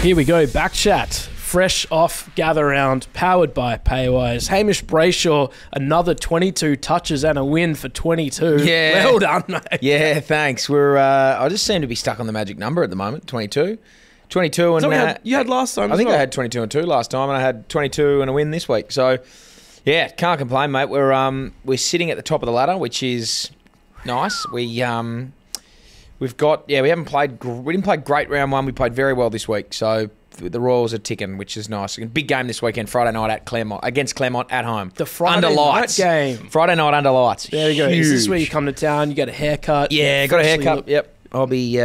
Here we go, BackChat. Fresh off Gather Round, powered by Paywise. Hamish Brayshaw, another 22 touches and a win for 22. Yeah. Well done, mate. Yeah, thanks. I just seem to be stuck on the magic number at the moment, 22. 22 and... you had last time I think well. I had 22 and 2 last time, and I had 22 and a win this week. So, yeah, can't complain, mate. We're sitting at the top of the ladder, which is nice. We didn't play great round one. We played very well this week. So the Royals are ticking, which is nice. Big game this weekend, Friday night against Claremont at home. The Friday under lights. night game. Friday night under lights. There you go. Huge. Is this where you come to town, you get a haircut? Yeah, got a haircut. Yep. I'll be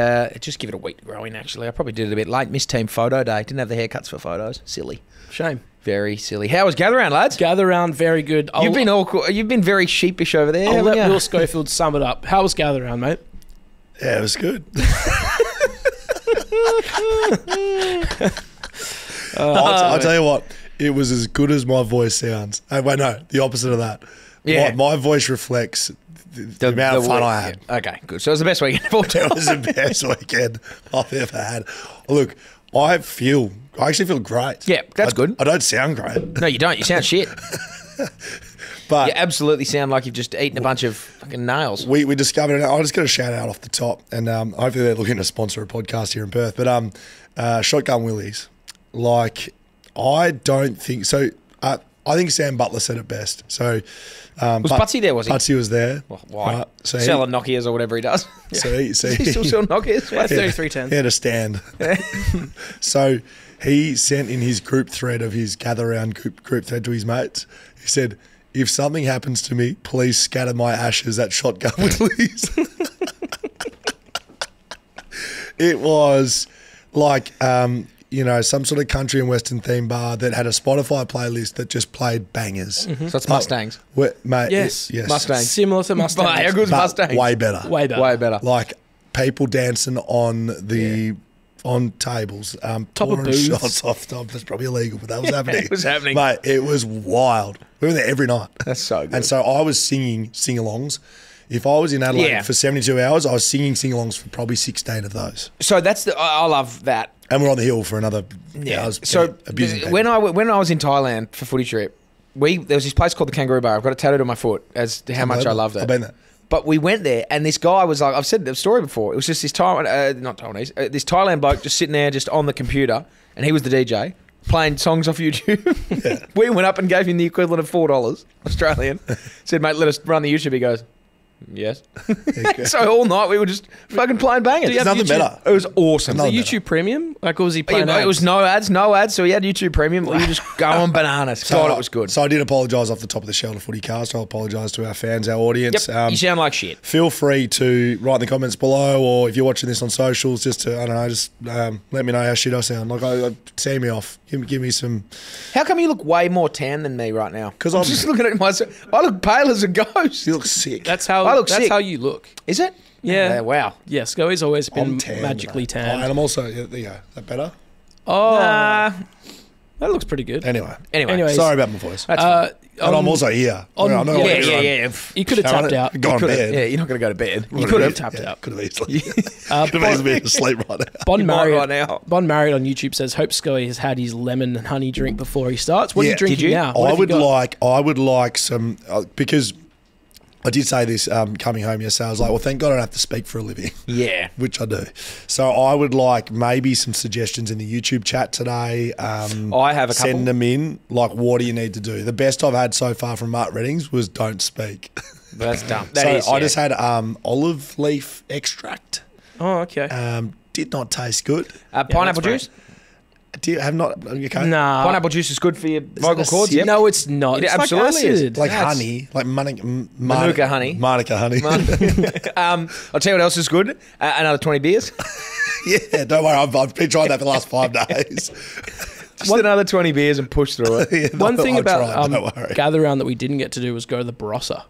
just give it a week to grow in. Actually, I probably did it a bit late. Missed team photo day. Didn't have the haircuts for photos. Silly. Shame. Very silly. How was Gather Round, lads? Gather Round, very good. You've been very sheepish over there. I'll let Will Schofield sum it up. How was Gather Round, mate? Yeah, it was good. I'll tell you what, it was as good as my voice sounds. Wait, no, the opposite of that. Yeah. My voice reflects the amount of fun I had. Yeah. Okay, good. So it was the best weekend of all time. It was the best weekend I've ever had. Look, I actually feel great. Yeah, that's good. I don't sound great. No, you don't. You sound shit. But you absolutely sound like you've just eaten a bunch of fucking nails. We discovered, and I'll just get a shout out off the top, and hopefully they're looking to sponsor a podcast here in Perth, but Shotgun Willies, like, I don't think, so I think Sam Butler said it best. So was Butsy there, was he? Butsy was there. Well, why? So selling Nokias or whatever he does. So Does he still sell Nokias? Yeah, 3310. He had a stand. So he sent in his group thread of his Gather Round group thread to his mates. He said, if something happens to me, please scatter my ashes at Shotgun Willies. It was like, some sort of country and western theme bar that had a Spotify playlist that just played bangers. Mm-hmm. So it's Mustangs. Mate, Yes. yes. Mustangs. Similar to Mustangs. How good's Mustangs? Way better. Way better. Way better. Like people dancing on the... on tables, Top of pouring booths. shots off top. That's probably illegal, but that was happening. It was happening. Mate, it was wild. We were there every night. That's so good. And so I was singing sing-alongs. If I was in Adelaide for 72 hours, I was singing sing-alongs for probably 16 of those. So I love that. And we're on the hill for another... Yeah. So abusing when I was in Thailand for footy trip, there was this place called the Kangaroo Bar. I've got it tattooed on my foot as to how much I love that. I've been there. But we went there, and this guy was like, I've said the story before. It was just this this Thailand bloke just sitting there, just on the computer, and he was the DJ playing songs off YouTube. Yeah. We went up and gave him the equivalent of $4 Australian. Said, mate, let us run the YouTube. He goes, yes. So all night we were just fucking playing bangers. There's nothing better. It was awesome. Was it YouTube Premium? Like, or was he playing It was no ads. So he had YouTube Premium. We were just going bananas. God, it was good. So I did apologise off the top of the Shelter Footy cast. I'll apologise to our fans, our audience. Yep. You sound like shit. Feel free to write in the comments below, or if you're watching this on socials, just to, I don't know, let me know how shit I sound. Like, see me off. Give me some... How come you look way more tan than me right now? Because I'm just looking at myself. I look pale as a ghost. You look sick. That's how you look. Is it? Yeah. Wow. Yeah, Scully's always been tan, magically tan. And I'm also... There you go. That better? Oh. Nah. That looks pretty good. Anyway. Anyways, sorry about my voice. That's fine. And I'm also here. I'm not Yeah. You could have tapped out. Gone to bed. Yeah, you're not going to go to bed. You could have tapped out. Could have easily. Could have easily been asleep right now. Bond Marriott right now. Bond Marriott on YouTube says, hope Scully has had his lemon and honey drink before he starts. What are you drinking did you? now? I would like some, because I did say this coming home yesterday. I was like, well, thank God I don't have to speak for a living. Yeah. Which I do. So I would like maybe some suggestions in the YouTube chat today. I have a couple. Send them in. Like, what do you need to do? The best I've had so far from Mark Reddings was don't speak. That's dumb. I just had olive leaf extract. Oh, okay. Did not taste good. Pineapple juice? Have not. Okay. Nah. Pineapple juice is good for your vocal cords. Yep. No, it's not. It It's absolutely like acid. Like That's- honey, like Manuka honey. Manuka honey. I'll tell you what else is good. Another 20 beers. Yeah, don't worry. I've been trying that for the last 5 days. Just another 20 beers and push through it. Yeah, One thing I'll about try, don't worry. Gather Round that we didn't get to do was go to the Barossa.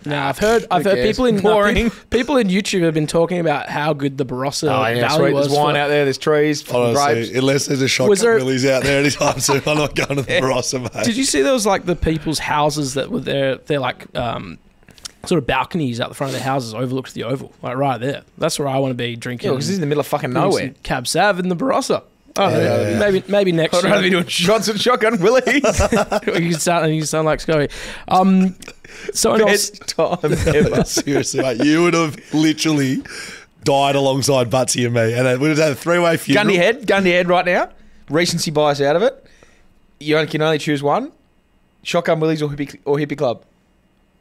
Now I've heard people in Boring. people in YouTube have been talking about how good the Barossa Valley sweet. was. There's wine out there. There's trees, grapes. Honestly, unless there's a shotgun Was there- Willie's out there anytime soon, I'm not going to the Barossa, mate. Did you see there was like the people's houses that were there? They're like sort of balconies out the front of their houses overlooked the Oval, like right there. That's where I want to be drinking. Yeah, because this is in the middle of fucking nowhere. Cab Sav in the Barossa. Maybe next I'd year. rather be doing shots at Shotgun Willies. you sound like Scotty. Someone else. Best time ever. Seriously, mate, you would have literally died alongside Butsy and me, and it would have had a three-way funeral. Gun to head right now. Recency bias out of it. You can only choose one. Shotgun Willies or Hippie Club.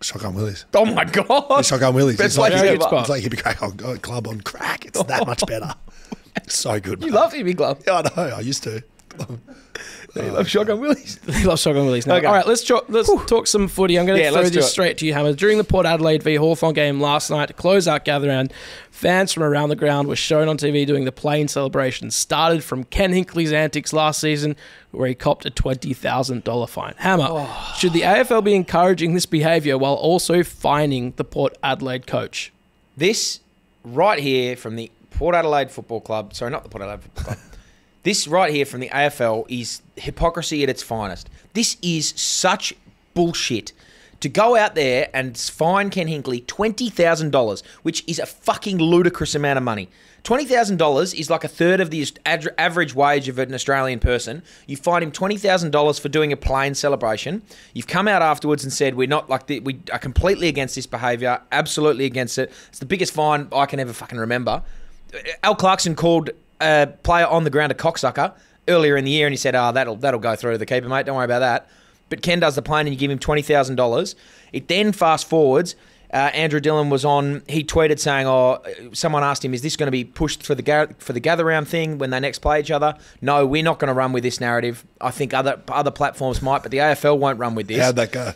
Shotgun Willies. Oh my God. Shotgun Willies. Best It's like, place ever. it's like Hippie Crack Club on crack. It's that much better. So good. You mate. love Hippie Club. Yeah, I know. I used to. You love Shotgun Willies. He loves Shotgun Willies now. Okay. All right, let's talk some footy. I'm going to throw let's do this it. straight to you, Hammer. During the Port Adelaide v Hawthorn game last night, to close out gather round, fans from around the ground were shown on TV doing the plane celebration. Started from Ken Hinkley's antics last season, where he copped a $20,000 fine. Hammer, should the AFL be encouraging this behaviour while also fining the Port Adelaide coach? This right here from the Port Adelaide Football Club. Sorry, not the Port Adelaide Football Club. This right here from the AFL is hypocrisy at its finest. This is such bullshit. To go out there and fine Ken Hinkley $20,000, which is a fucking ludicrous amount of money. $20,000 is like a third of the average wage of an Australian person. You fine him $20,000 for doing a plane celebration. You've come out afterwards and said, we are completely against this behaviour, absolutely against it. It's the biggest fine I can ever fucking remember. Al Clarkson called a player on the ground a cocksucker earlier in the year, and he said, that'll go through to the keeper, mate. Don't worry about that. But Ken does the plane and you give him $20,000. It then fast forwards. Andrew Dillon was on. He tweeted saying, someone asked him, is this going to be pushed for the gather round thing when they next play each other? No, we're not going to run with this narrative. I think other platforms might, but the AFL won't run with this. How'd that go?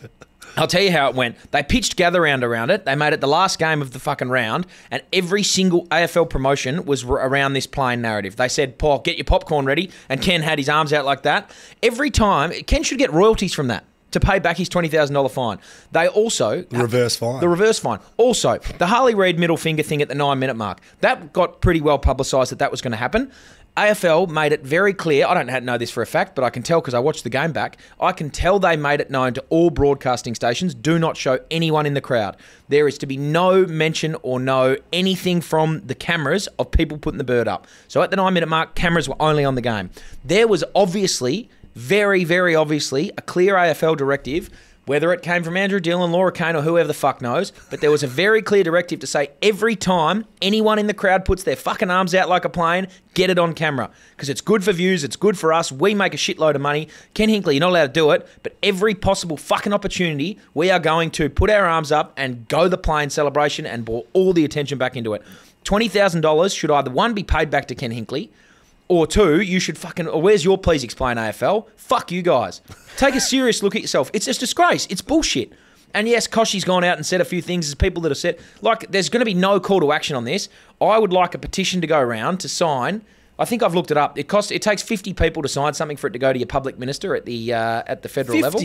I'll tell you how it went. They pitched gather round around it. They made it the last game of the fucking round, and every single AFL promotion was around this plane narrative. They said, Paul, get your popcorn ready, and Ken had his arms out like that. Every time, Ken should get royalties from that to pay back his $20,000 fine. They also... The reverse fine. The reverse fine. Also, the Harley Reid middle finger thing at the 9-minute mark. That got pretty well publicised that was going to happen. AFL made it very clear. I don't know this for a fact, but I can tell because I watched the game back. I can tell they made it known to all broadcasting stations, do not show anyone in the crowd. There is to be no mention or no anything from the cameras of people putting the bird up. So at the 9-minute mark, cameras were only on the game. There was obviously, very, very obviously, a clear AFL directive, whether it came from Andrew Dillon, Laura Kane, or whoever the fuck knows, but there was a very clear directive to say every time anyone in the crowd puts their fucking arms out like a plane, get it on camera. Because it's good for views, it's good for us, we make a shitload of money. Ken Hinkley, you're not allowed to do it, but every possible fucking opportunity, we are going to put our arms up and go the plane celebration and bring all the attention back into it. $20,000 should either, one, be paid back to Ken Hinkley, or two, you should fucking... Or where's your please explain AFL? Fuck you guys. Take a serious look at yourself. It's a disgrace. It's bullshit. And yes, Koshy's gone out and said a few things. There's people that have said... Like, there's going to be no call to action on this. I would like a petition to go around to sign... I think I've looked it up. It takes 50 people to sign something for it to go to your public minister at the federal 50? level.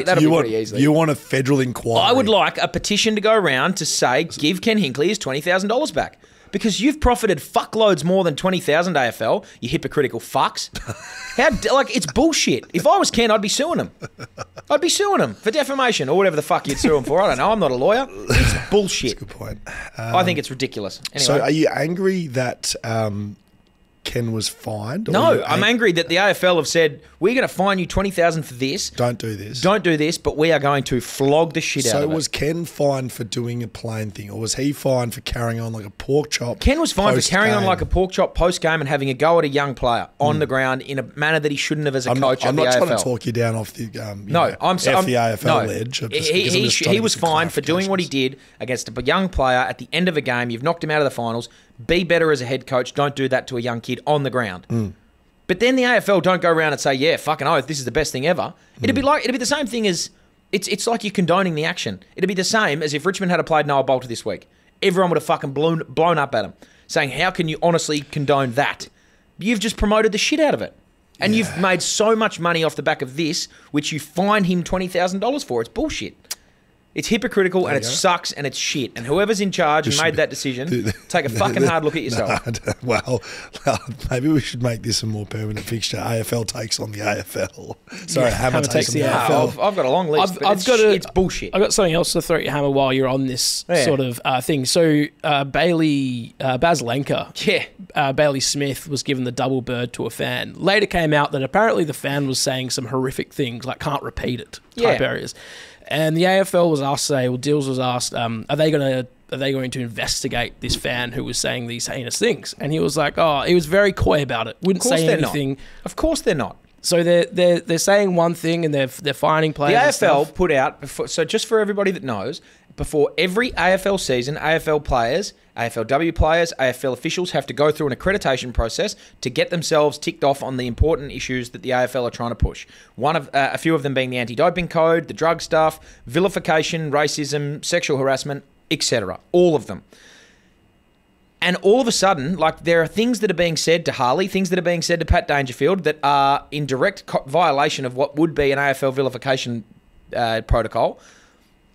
That'll be pretty easily. You want a federal inquiry. I would like a petition to go around to say, give Ken Hinkley his $20,000 back. Because you've profited fuckloads more than 20,000 AFL, you hypocritical fucks. It's bullshit. If I was Ken, I'd be suing him. I'd be suing him for defamation or whatever the fuck you'd sue him for. I don't know. I'm not a lawyer. It's bullshit. That's a good point. I think it's ridiculous. Anyway. So are you angry that Ken was fined? No, I'm angry that the AFL have said, we're going to fine you $20,000 for this. Don't do this. Don't do this, but we are going to flog the shit out of it. So was Ken fined for doing a plane thing, or was he fined for carrying on like a pork chop? Ken was fined for carrying on post-game? like a pork chop post-game and having a go at a young player on the ground in a manner that he shouldn't have as a coach I'm at the AFL. not trying to talk you down off the I'm the AFL ledge. He was fined for doing what he did against a young player at the end of a game. You've knocked him out of the finals. Be better as a head coach. Don't do that to a young kid on the ground. But then the AFL don't go around and say, yeah, fucking oath, this is the best thing ever. It'd be the same thing as it's like you're condoning the action. It'd be the same as if Richmond had played Noah Bolter this week. Everyone would have fucking blown up at him, saying, how can you honestly condone that? You've just promoted the shit out of it. And you've made so much money off the back of this, which you fine him $20,000 for. It's bullshit. It's hypocritical and it you go. sucks and it's shit. And whoever's in charge and made that decision, take a fucking hard look at yourself. Well, maybe we should make this a more permanent fixture. AFL takes on the AFL. Sorry, Hammer takes on the AFL. I've got a long list. It's bullshit. I've got something else to throw at your Hammer while you're on this sort of thing. So Bailey Baslenka, Bailey Smith was given the double bird to a fan. Later came out that apparently the fan was saying some horrific things, like can't repeat it type areas. And the AFL was asked today, Dills was asked, are they going to investigate this fan who was saying these heinous things? And he was like, he was very coy about it. Wouldn't say anything. Of course they're not. So they're saying one thing and they're fining players. The AFL put out, so just for everybody that knows, before every AFL season, AFL players, AFLW players, AFL officials have to go through an accreditation process to get themselves ticked off on the important issues that the AFL are trying to push. A few of them being the anti-doping code, the drug stuff, vilification, racism, sexual harassment, etc. All of them. And all of a sudden, like, there are things that are being said to Harley, things that are being said to Pat Dangerfield that are in direct violation of what would be an AFL vilification protocol.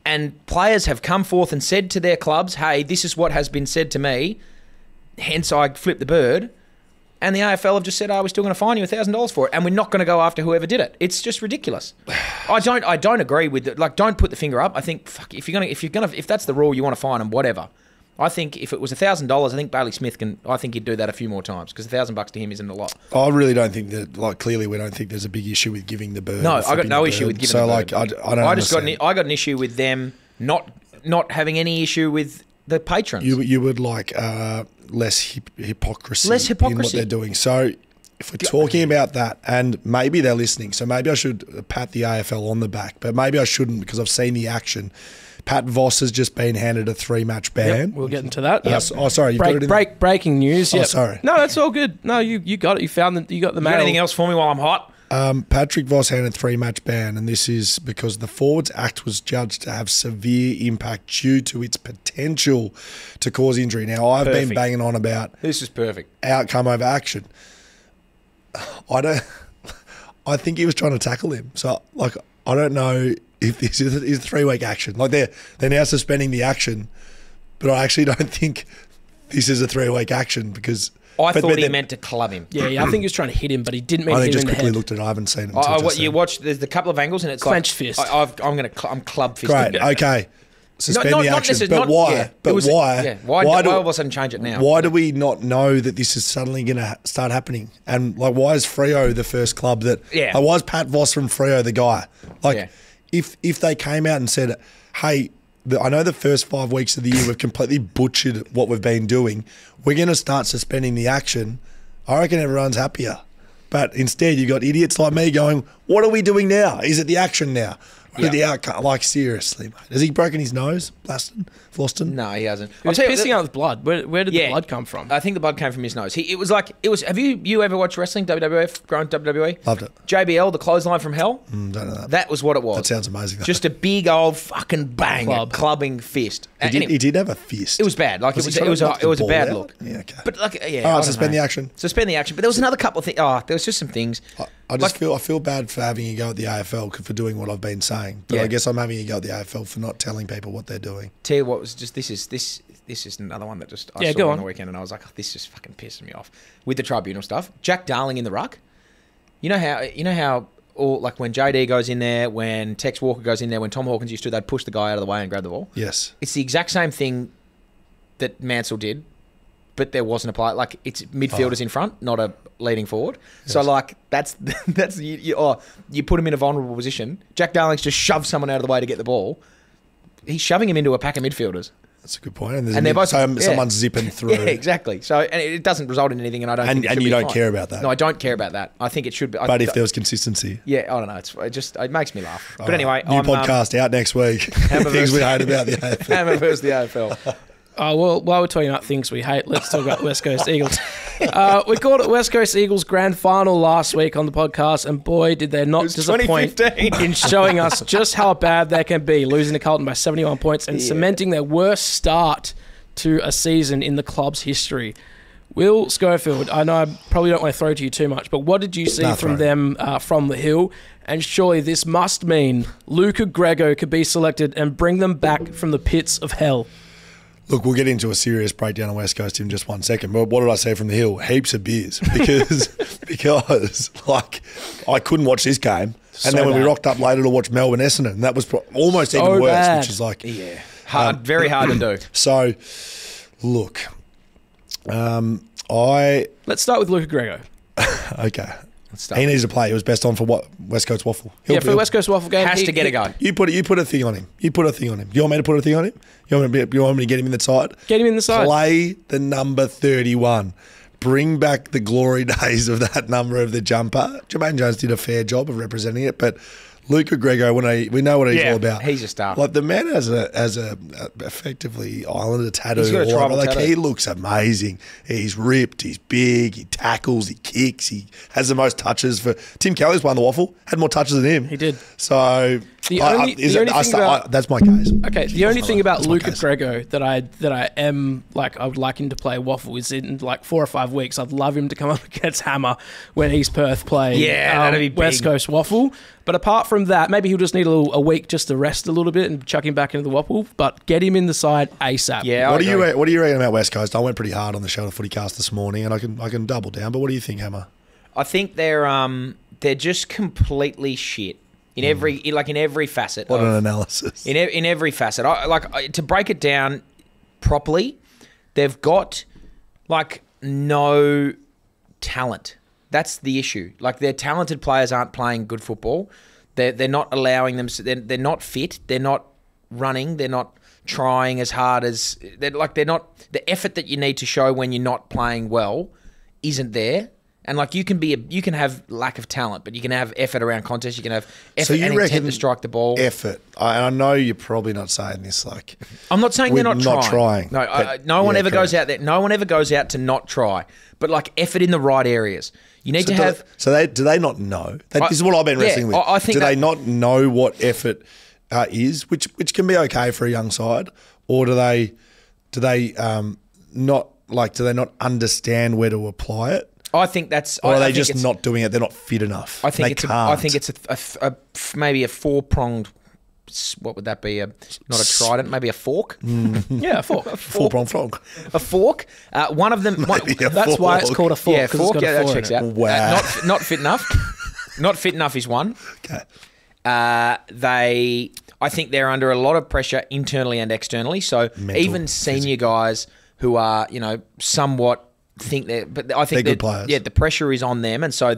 And players have come forth and said to their clubs, hey, this is what has been said to me, hence I flipped the bird. And the AFL have just said, we're still going to fine you $1,000 for it, and we're not going to go after whoever did it. It's just ridiculous. I don't agree with it. Like, don't put the finger up. I think, fuck, if that's the rule, you want to fine them, whatever. I think if it was $1,000, I think Bailey Smith I think he'd do that a few more times because $1,000 to him isn't a lot. I really don't think that. Like, clearly, we don't think there's a big issue with giving the bird. No, I got no issue with giving the bird. So, like, I don't. I got an issue with them not having any issue with the patrons. You would like less hypocrisy. Less hypocrisy in what they're doing. So, if we're talking about that, and maybe they're listening, so maybe I should pat the AFL on the back, but maybe I shouldn't because I've seen the action. Pat Voss has just been handed a 3-match ban. Yep, we'll get into that. Sorry. You've got it in breaking news. Yep. Oh, sorry. No, that's all good. No, you got it. You got the mail. Anything else for me while I'm hot? Patrick Voss handed a 3-match ban, and this is because the Forwards Act was judged to have severe impact due to its potential to cause injury. Now, I've been banging on about this is perfect outcome over action. I think he was trying to tackle him. So, like, I don't know if this is a 3-week action. Like, they're now suspending the action, but I actually don't think this is a 3-week action because I thought he meant to club him. Yeah, I think he was trying to hit him, but he didn't mean to hit him in the head. I just quickly looked at it. I haven't seen it. You watched, there's a couple of angles and it's clenched fist. I'm club fisting. Great, okay. Suspend the action. But why? Yeah, why? Why all of a sudden change it now? Why do we not know that this is suddenly going to start happening? And, like, why is Freo the first club that... Yeah. Like, why is Pat Voss from Freo the guy? Like, if they came out and said, hey, I know the first 5 weeks of the year we've completely butchered what we've been doing. We're going to start suspending the action. I reckon everyone's happier. But instead, you got idiots like me going, what are we doing now? Is it the action now? With the outcome, like, seriously, mate. Has he broken his nose, Floston? No, he hasn't. He was pissing out with blood. Where did the blood come from? I think the blood came from his nose. It was. Have you ever watched wrestling, WWF, grown WWE? Loved it. JBL, the clothesline from hell? Don't know that. That was what it was. That sounds amazing. Though. Just a big old fucking bang, clubbing fist. He did have a fist. It was bad. Like, it was a bad look. Yeah, okay. But, like, all right, suspend the action. Suspend the action. But there was another couple of things. There was just some things. I feel bad for having a go at the AFL for doing what I've been saying, but I guess I'm having a go at the AFL for not telling people what they're doing. Tell you what was just this is another one that just I saw on the weekend and I was like, this just fucking pissing me off with the tribunal stuff. Jack Darling in the ruck. You know how all, like, when JD goes in there, when Tex Walker goes in there, when Tom Hawkins used to, they'd push the guy out of the way and grab the ball. Yes, it's the exact same thing that Mansell did, but there wasn't a player. Like, it's midfielders in front, not a leading forward. Yes. So, like, that's you put him in a vulnerable position. Jack Darling's just shoved someone out of the way to get the ball. He's shoving him into a pack of midfielders. That's a good point. And they're both someone's zipping through. Yeah, exactly. So, and it doesn't result in anything, and I don't. think it should you be don't fine. care about that. No, I don't care about that. I think it should be. But if there was consistency, I don't know. It makes me laugh. But anyway, new podcast out next week. Things we hate about the AFL. Hammer versus the AFL. Well, while we're talking about things we hate, let's talk about West Coast Eagles. We called it West Coast Eagles Grand Final last week on the podcast, and boy, did they not disappoint in showing us just how bad they can be, losing to Carlton by 71 points and cementing their worst start to a season in the club's history. Will Schofield, I know I probably don't want to throw to you too much, but what did you see from them from the hill? And surely this must mean Luca Grego could be selected and bring them back from the pits of hell. Look, we'll get into a serious breakdown on West Coast in just 1 second. But what did I say from the hill? Heaps of beers. Because like, I couldn't watch this game. And then when we rocked up later to watch Melbourne Essendon, that was almost even worse, bad. which is like... Yeah. Very hard to do. So, look, Let's start with Luca Grego. Okay. He needs to play. He was best on for what? West Coast Waffle. For the West Coast Waffle game. Has to get a go. You put a thing on him. You want me to put a thing on him? You want me to get him in the side? Get him in the side. Play the number 31. Bring back the glory days of that number of the jumper. Jermaine Jones did a fair job of representing it, but Luca Grego, we know what he's all about. He's a star. Like the man has a effectively Islander tattoo. He's got a tribal tattoo. He looks amazing. He's ripped. He's big. He tackles. He kicks. He has the most touches for. Tim Kelly's won the waffle. Had more touches than him. He did. So that's my case. Okay. The only thing about Luca Grego that I am like I would like him to play waffle is in like 4 or 5 weeks. I'd love him to come up against Hammer when East Perth play. Yeah, that'd be big. West Coast Waffle. But apart from that, maybe he'll just need a week just to rest a little bit and chuck him back into the Waffle. But get him in the side ASAP. Yeah. What do you reckon about West Coast? I went pretty hard on the Shelter Footycast this morning, and I can double down. But what do you think, Hammer? I think they're just completely shit in every facet. What an analysis! In every facet, to break it down properly, they've got like no talent. That's the issue. Like their talented players aren't playing good football. They're not allowing them. They're not fit. They're not running. They're not trying as hard as they're not. The effort that you need to show when you're not playing well isn't there. And like you can have lack of talent, but you can have effort around contests. You can have effort and intent to strike the ball. Effort. I know you're probably not saying this. Like I'm not saying they're not trying. No, no one ever goes out there. No one ever goes out to not try. But like effort in the right areas. You need to have. So do they not know? This is what I've been wrestling with. I think do they not know what effort is, which can be okay for a young side, or do they not understand where to apply it? I think that's. Or are they just not doing it? They're not fit enough. I think it's maybe a 4-pronged. What would that be? Not a trident, maybe a fork. Yeah, a fork. Four-pronged frog. A fork. One of them. That's why it's called a fork. Yeah, fork. It's got that checks out. Wow. Not fit enough. Not fit enough is one. Okay. I think they're under a lot of pressure internally and externally. So even senior guys who are, somewhat think but I think they're good players. Yeah, the pressure is on them, and so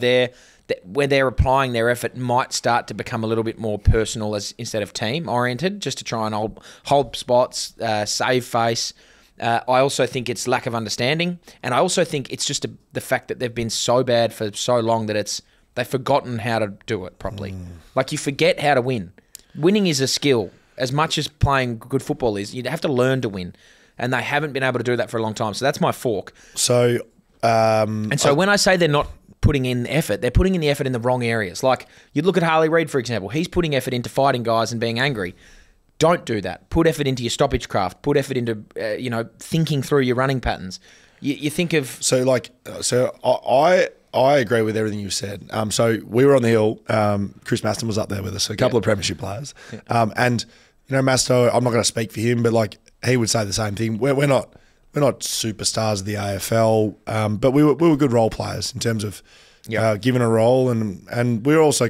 where they're applying their effort might start to become a little bit more personal instead of team oriented, just to try and hold spots, save face. I also think it's lack of understanding, and I also think it's just the fact that they've been so bad for so long that they've forgotten how to do it properly. Like you forget how to win. Winning is a skill as much as playing good football is. You have to learn to win, and they haven't been able to do that for a long time. So that's my fork. So, when I say they're not putting in effort, they're putting in the effort in the wrong areas. Like you look at Harley Reid, for example. He's putting effort into fighting guys and being angry. Don't do that. Put effort into your stoppage craft. Put effort into thinking through your running patterns. You think of I agree with everything you've said. So we were on the hill. Chris Maston was up there with us. A couple of premiership players, and Masto. I'm not going to speak for him, but like he would say the same thing. We're not superstars of the AFL, but we were good role players in terms of given a role, and we were also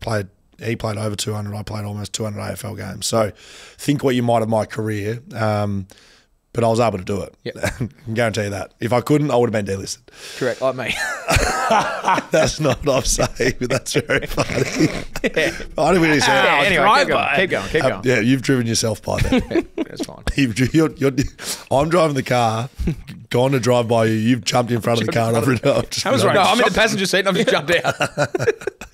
played. He played over 200. I played almost 200 AFL games. So think what you might of my career, but I was able to do it. Yep. I can guarantee you that. If I couldn't, I would have been delisted. Correct, like me. That's not what I'm saying, but that's very funny. I didn't really say that. Anyway, keep going. Yeah, you've driven yourself by that. That's fine. I'm driving the car, gone to drive by you. You've jumped in front of the car. And I've ridden up. I was right. No, I'm in the passenger seat and I've just jumped out.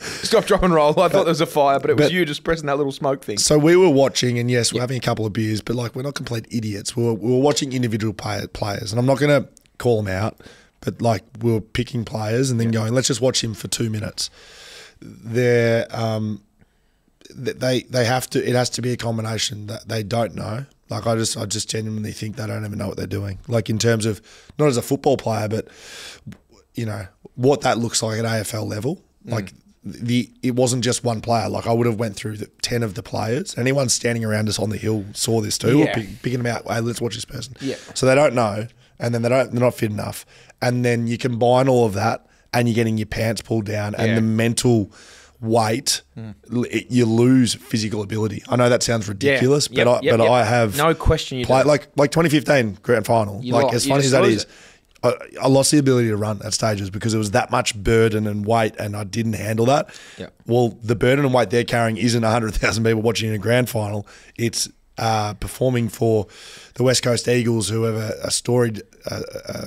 Stop, drop and roll. I thought there was a fire, but it was you just pressing that little smoke thing. So we were watching, and yes, we're having a couple of beers, but like we're not complete idiots. We were watching individual players, and I'm not going to call them out, but like we were picking players and then going, let's just watch him for 2 minutes. They have to. It has to be a combination that they don't know Like I just genuinely think they don't even know what they're doing. Like in terms of not as a football player, but you know what that looks like at AFL level. Like it wasn't just one player. Like I would have went through 10 of the players. Anyone standing around us on the hill saw this too. Yeah. Or picking them out. Hey, let's watch this person. Yeah. So they don't know, and then they're not fit enough, and then you combine all of that, and you're getting your pants pulled down, and the mental weight, you lose physical ability. I know that sounds ridiculous, but I have no question you played like 2015 grand final. As funny as that is, I lost the ability to run at stages because it was that much burden and weight, and I didn't handle that. Yep. Well, the burden and weight they're carrying isn't 100,000 people watching in a grand final. It's performing for the West Coast Eagles, who have a storied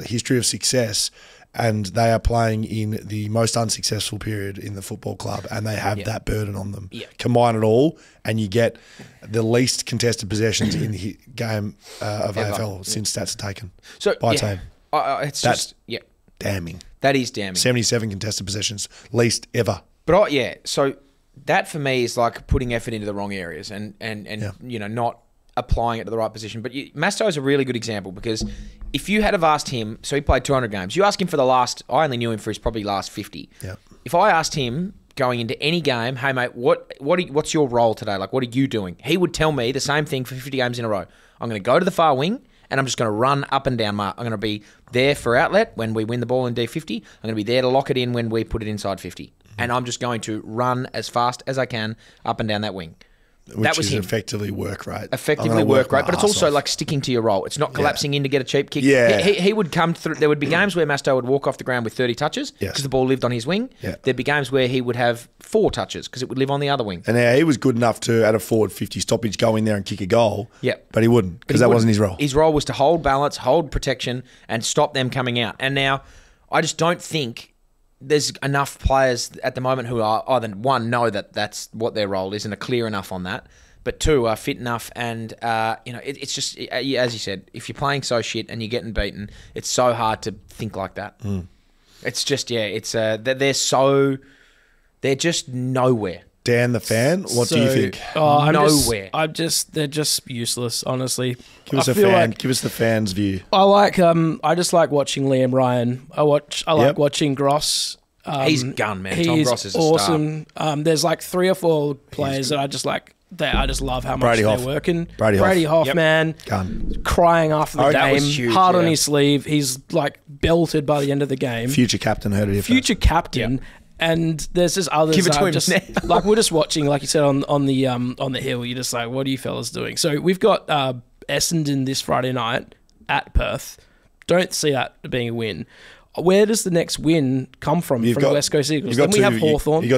history of success. And they are playing in the most unsuccessful period in the football club, and they have that burden on them. Yeah. Combine it all, and you get the least contested possessions in the game of AFL since stats are taken by a team. That's damning. That is damning. 77 contested possessions, least ever. But so that for me is like putting effort into the wrong areas and you know, not applying it to the right position. But Masto is a really good example because if you had have asked him, so he played 200 games, you ask him for the last, I only knew him for his probably last 50. Yeah. If I asked him going into any game, hey mate, what's your role today? Like, what are you doing? He would tell me the same thing for 50 games in a row. I'm going to go to the far wing and I'm just going to run up and down mark. I'm going to be there for outlet when we win the ball in D50. I'm going to be there to lock it in when we put it inside 50. And I'm just going to run as fast as I can up and down that wing. Which is effectively work rate. Effectively work rate, but it's also like sticking to your role. It's not collapsing in to get a cheap kick. Yeah. He would come through. There would be games where Masto would walk off the ground with 30 touches because the ball lived on his wing. Yeah. There'd be games where he would have 4 touches because it would live on the other wing. And he was good enough to, at a forward 50 stoppage, go in there and kick a goal. Yeah. But he wouldn't because that wasn't his role. His role was to hold balance, hold protection, and stop them coming out. And now, I just don't think there's enough players at the moment who are either, one, know that that's what their role is and are clear enough on that, but two, are fit enough. And, it's just, as you said, if you're playing so shit and you're getting beaten, it's so hard to think like that. It's just, they're just nowhere. Dan the fan, what do you think? Nowhere. They're just useless, honestly. Give us the fans' view. I just like watching Liam Ryan. I like watching Gross. He's gun, man. Tom Gross is awesome. A star. There's like 3 or 4 players that I just like. I just love how much they're working. Brady Hoff, man, crying after the game, hard on his sleeve. He's like belted by the end of the game. Future captain, heard it. Future captain. And there's just others. Give it to him. Just, like we're just watching, like you said on the hill. You're just like, what are you fellas doing? So we've got Essendon this Friday night at Perth. Don't see that being a win. Where does the next win come from the West Coast Eagles? Then we have Hawthorn.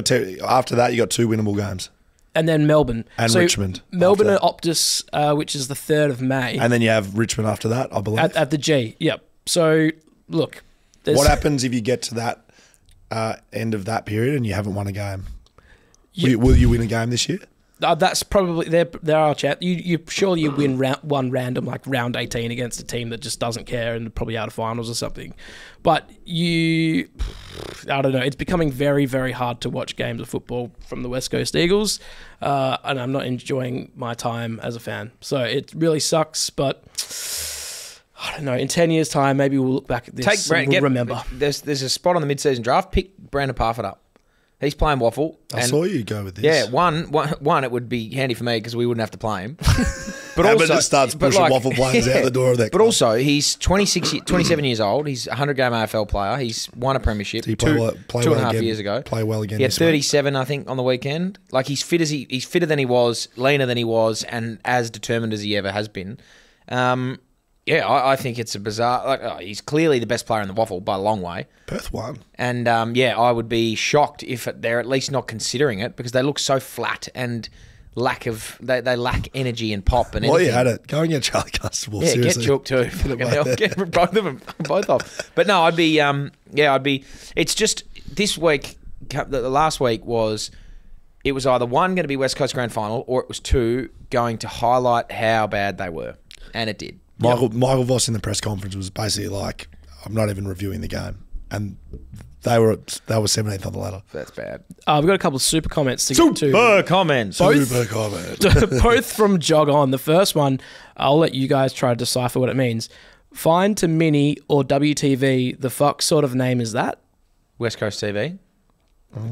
After that, you got 2 winnable games. And then Melbourne. And Richmond. Melbourne at Optus, which is the 3rd of May. And then you have Richmond after that, I believe. At the G, yep. So, look. What happens if you get to that end of that period and you haven't won a game? Will you win a game this year? That's probably there are chance. You surely you win one random like round 18 against a team that just doesn't care and probably out of finals or something. But I don't know. It's becoming very, very hard to watch games of football from the West Coast Eagles, and I'm not enjoying my time as a fan. So it really sucks. But I don't know. In 10 years' time, maybe we'll look back at this and we'll remember. There's a spot on the mid-season draft. Pick Brandon Parfitt up. He's playing waffle. I saw you go with this. Yeah, one, it would be handy for me because we wouldn't have to play him. But also, it starts pushing waffle players out the door of that club. But also, he's 27 years old. He's a 100-game AFL player. He's won a premiership play 2.5 years ago. Play well again. He had 37, I think, on the weekend. Like he's fitter than he was, leaner than he was, and as determined as he ever has been. I think it's a bizarre. He's clearly the best player in the waffle by a long way. Perth won, and I would be shocked if they're at least not considering it because they look so flat and they lack energy and pop and. Well, you had it. Go and get Charlie Constable. Yeah, seriously. get Chook too. Get both of them, both off. But no, I'd be. It's just this week. The last week was. It was either 1 going to be West Coast Grand Final or it was 2 going to highlight how bad they were, and it did. Michael Voss in the press conference was basically like, I'm not even reviewing the game. And They were 17th on the ladder. That's bad. We've got a couple of super comments to get to. Super comments. Super comment. Both from Jog On. The first one, I'll let you guys try to decipher what it means. Fine to Mini or WTV, the fuck sort of name is that? West Coast TV.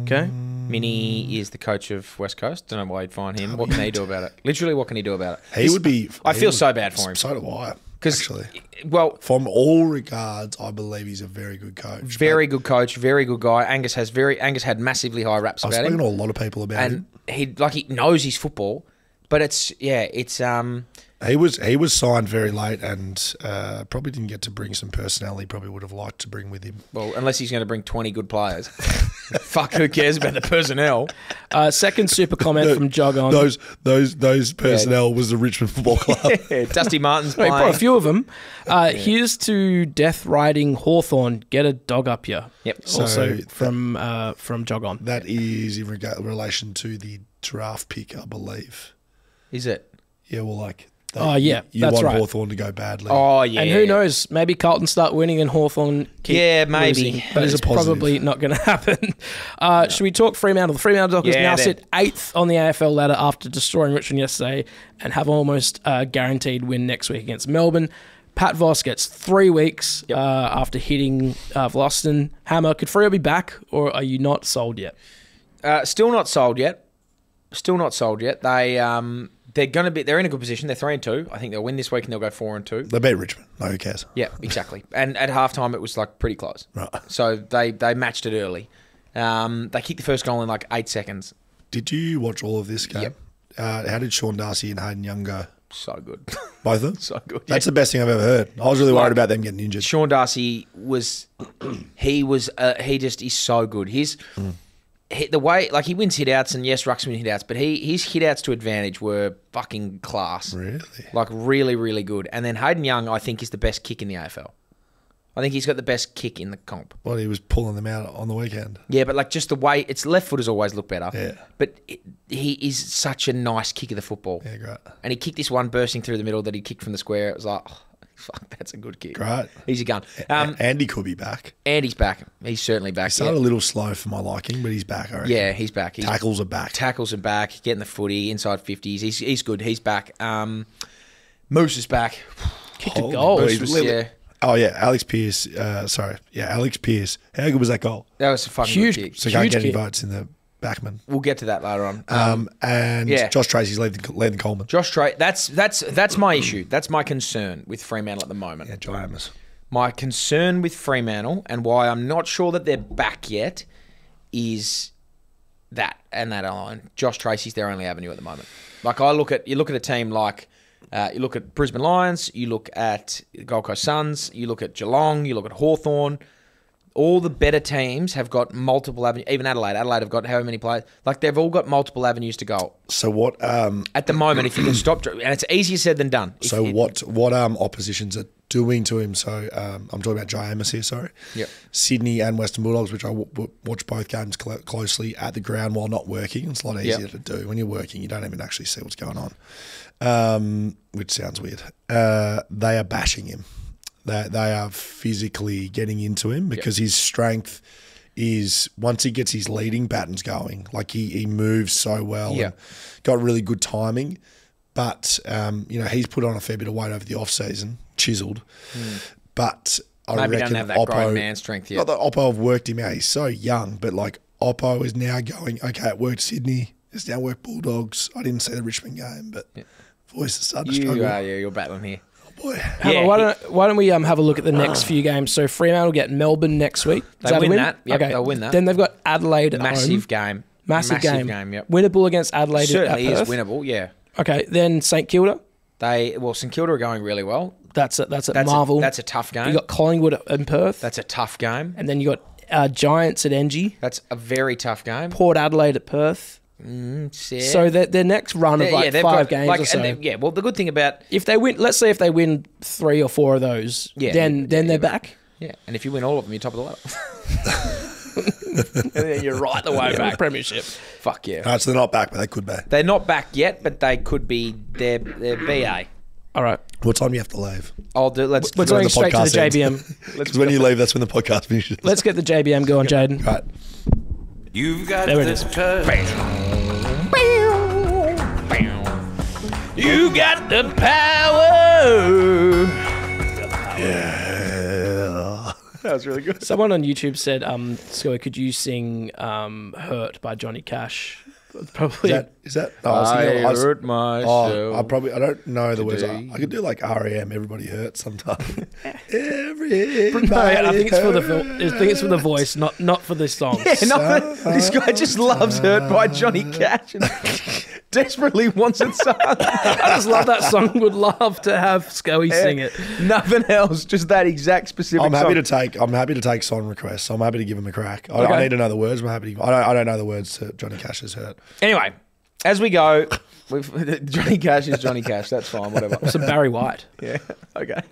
Okay. Mini is the coach of West Coast. Don't know why you'd find him. What can he do about it? Literally, what can he do about it? He would be... I feel so bad for him. So do I, actually. Well, from all regards, I believe he's a very good coach. Very good coach, very good guy. Angus had massively high raps I've about him. spoken to a lot of people about him. And he knows his football, but he was signed very late and probably didn't get to bring some personnel he probably would have liked to bring with him. Well, unless he's going to bring 20 good players. Fuck, who cares about the personnel? Second super comment from Jog On. Those personnel was the Richmond Football Club. Dusty Martin's He playing. brought a few of them. Here's to Death Riding Hawthorn. Get a dog up here. Yep. Also from Jog On. That is in relation to the draft pick, I believe. Is it? Yeah, well, you want right. Hawthorn to go badly. Oh, yeah. And who knows? Maybe Carlton start winning and Hawthorn keep maybe. losing. But it's probably not going to happen. Should we talk Fremantle? The Fremantle Dockers now sit 8th on the AFL ladder after destroying Richmond yesterday and have almost a guaranteed win next week against Melbourne. Pat Voss gets 3 weeks after hitting Vlosten. Hammer, could Freo be back or are you not sold yet? Still not sold yet. They're in a good position. They're 3-2. I think they'll win this week and they'll go 4-2. They beat Richmond. No, who cares? Yeah, exactly. And at halftime, it was pretty close. Right. So they matched it early. They kicked the first goal in 8 seconds. Did you watch all of this game? Yep. How did Sean Darcy and Hayden Young go? So good. Both of them? So good. That's the best thing I've ever heard. I was really worried about them getting injured. Sean Darcy he's so good. The way, he wins hit-outs, and yes, Ruxman hit-outs, but his hit-outs to advantage were fucking class. Really? Really, really good. And then Hayden Young, I think, is the best kick in the AFL. I think he's got the best kick in the comp. Well, he was pulling them out on the weekend. Yeah, but just the way, its left foot has always looked better. Yeah. But he is such a nice kick of the football. Yeah, great. And he kicked this one bursting through the middle that he kicked from the square. It was fuck, that's a good kick. Great. Easy gun. Andy could be back. Andy's back. He's certainly back. He started a little slow for my liking, but he's back, I reckon. Yeah, he's back. Tackles are back. Tackles are back. Getting the footy, inside 50s. He's good. He's back. Moose is back. Kicked a goal. Moose was, Oh, yeah, Alex Pearce. Alex Pearce. How good was that goal? That was a fucking Huge good kick. So can't get any votes in the backman. We'll get to that later on. Josh Tracy's leading Coleman. Josh Tracy, that's my issue. That's my concern with Fremantle at the moment. Yeah, Giants. My concern with Fremantle and why I'm not sure that they're back yet is that alone. Josh Tracy's their only avenue at the moment. You look at a team you look at Brisbane Lions, you look at Gold Coast Suns, you look at Geelong, you look at Hawthorn. All the better teams have got multiple avenues. Even Adelaide have got how many players? They've all got multiple avenues to go. So what? At the moment, if you can stop, and it's easier said than done. What oppositions are doing to him? So I'm talking about Jai Amos here. Sorry. Yep. Sydney and Western Bulldogs, which I watch both games closely at the ground while not working. It's a lot easier to do when you're working. You don't even actually see what's going on, which sounds weird. They are bashing him. They are physically getting into him because his strength is once he gets his leading patterns going, he moves so well and got really good timing. But he's put on a fair bit of weight over the off season, chiseled. But I maybe reckon don't have that grown man strength yet. Not that Oppo have worked him out. He's so young, but Oppo is now going. Okay, it worked Sydney. It's now worked Bulldogs. I didn't see the Richmond game, but voice is starting to struggle. You're battling here. Boy. Hammer, why don't we have a look at the next few games? So Fremantle get Melbourne next week. Is They that a win that. Yep, they'll win that. Then they've got Adelaide at home. Massive game. Massive game. Yep. Winnable against Adelaide. Certainly at is Perth. winnable. Yeah. Okay, then St Kilda. St Kilda are going really well. That's at Marvel. That's a tough game. You got Collingwood in Perth. That's a tough game. And then you got Giants at Engie. That's a very tough game. Port Adelaide at Perth. So their next run of 5 games or so. Well, the good thing about if they win, let's say if they win 3 or 4 of those, then they're back. Yeah, and if you win all of them, you're top of the ladder. And then you're right the way back. Premiership. Fuck yeah. So they're not back, but they could be. They're not back yet, but they could be. They're BA. All right. What time do you have to leave? I'll do. Let's. We're going straight to the JBM. Because when you leave, that's when the podcast finishes. Let's get the JBM going, Jaiden. Right. You've got There it the is. touch. You got the power. Yeah. That was really good. Someone on YouTube said, Scoey, could you sing Hurt by Johnny Cash? Probably. Is that? I was- hurt myself. I don't know the words. today. I could do like REM. Everybody hurts sometimes. Everybody. No, I think it's for the hurts. I think it's for the voice, not for the songs. Yeah, no, this guy just loves "Hurt" by Johnny Cash and desperately wants it sung. I just love that song. Would love to have Scoey sing it. Nothing else, just that exact specific. I'm happy song. to take song requests. I'm happy to give him a crack. I Okay. need to know the words. I'm happy. I don't know the words to Johnny Cash's "Hurt." Anyway, as we go, Johnny Cash is Johnny Cash. That's fine. Whatever. Some Barry White. Yeah. Okay.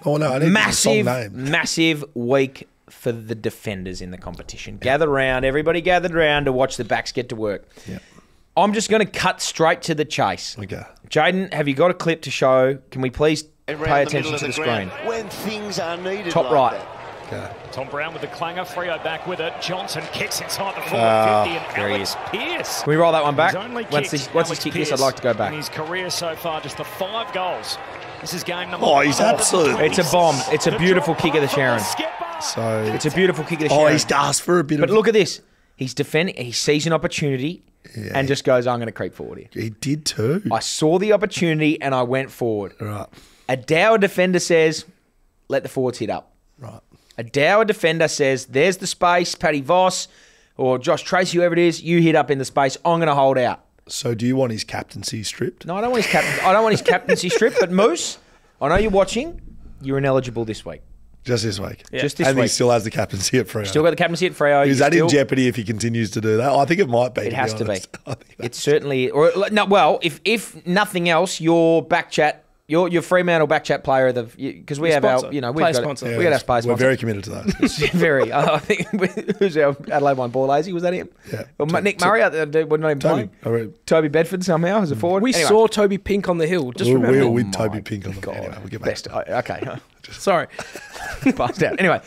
Oh no, I need Massive, the song name. massive week for the defenders in the competition. Gather round. Everybody gathered round to watch the backs get to work. Yeah. I'm just going to cut straight to the chase. Okay. Jaiden, have you got a clip to show? Can we please Around pay the attention middle to of the ground screen? when things are needed. Top like right. that. Okay. Tom Brown with the clanger, Freo back with it. Johnson kicks inside the 450 and there he Alex Pearce. Can we roll that one back? He's only Once kicked he's Alex kicked this, Pearce I'd like to go back. in his career so far, just the 5 goals. This is game number Oh, one. he's absolutely- It's a bomb. It's a beautiful kick of the Sharon. So It's a beautiful kick of the oh, Sharon. he's asked for a bit But of. look at this. He's defending. He sees an opportunity and just goes, I'm going to creep forward here. He did too. I saw the opportunity and I went forward. Right. A Dower defender says, let the forwards hit up. Right. A Dower defender says, there's the space, Paddy Voss or Josh Tracy, whoever it is, you hit up in the space. I'm going to hold out. So do you want his captaincy stripped? No, I don't want his captaincy strip, but Moose, I know you're watching. You're ineligible this week. Just this week. Just this and week. he still has the captaincy at Freo. Still got the captaincy at Freo. Is You're that still- in jeopardy if he continues to do that? I think it might be. It has to be. honest. I think It's certainly, or no. Well, if nothing else, your BackChat, your Fremantle BackChat player of the, because we have Sponsor. our, we've Player got sponsor. we got our space We're sponsor. very committed to that. It's very. I think who's our Adelaide one? Ball lazy, was that him? Yeah. Or Nick Murray, we're not even Toby. playing. Toby Bedford somehow as a forward. We Anyway, saw Toby Pink on the hill. Just we remember. were with my Toby Pink on the God. anyway. We'll get back best. to that. Okay, Sorry. passed out. Anyway,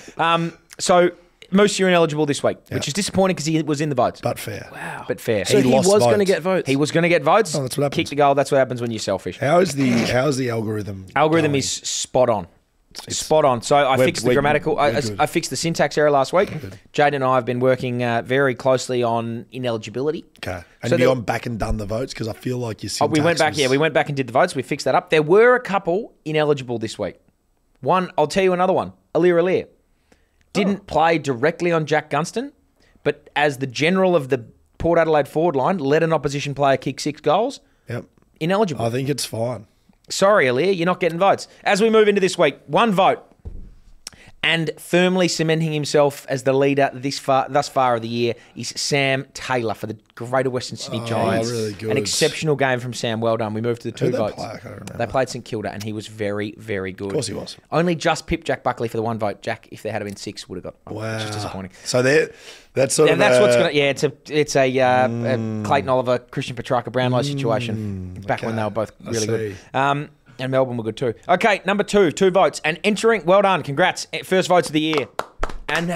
so Moose, you're ineligible this week, which is disappointing because he was in the votes. But fair. Wow. But fair. So he lost was going to votes. get votes. He was going to get votes. Oh, that's what happens. Kick the goal. That's what happens when you're selfish. How's the algorithm? Algorithm going? is spot on. Spot on. So I fixed the grammatical. I fixed the syntax error last week. Jaiden and I have been working very closely on ineligibility. Okay. And So have you there- gone back and done the votes? Because I feel like your syntax We went back. was- Yeah, we went back and did the votes. We fixed that up. There were a couple ineligible this week. One, I'll tell you another one. Alir didn't play directly on Jack Gunston, but as the general of the Port Adelaide forward line, let an opposition player kick 6 goals. Yep. Ineligible. I think it's fine. Sorry, Alir, you're not getting votes. As we move into this week, 1 vote. And firmly cementing himself as the leader thus far of the year is Sam Taylor for the Greater Western Sydney Giants. really good. An exceptional game from Sam. Well done. We moved to the 2 Who'd they votes. play? I can't remember. They played St Kilda, and he was very, very good. Of course he was. Only just pipped Jack Buckley for the 1 vote. Jack, if there had been 6, would have got. Wow. Which is disappointing. So that's sort Yeah, of that's what's going to. Yeah, it's a Clayton Oliver, Christian Petrarca, Brownlow situation. Back when okay. they were both I really good. see. And Melbourne were good too. Okay, number 2 votes. And entering, well done, congrats. First votes of the year. And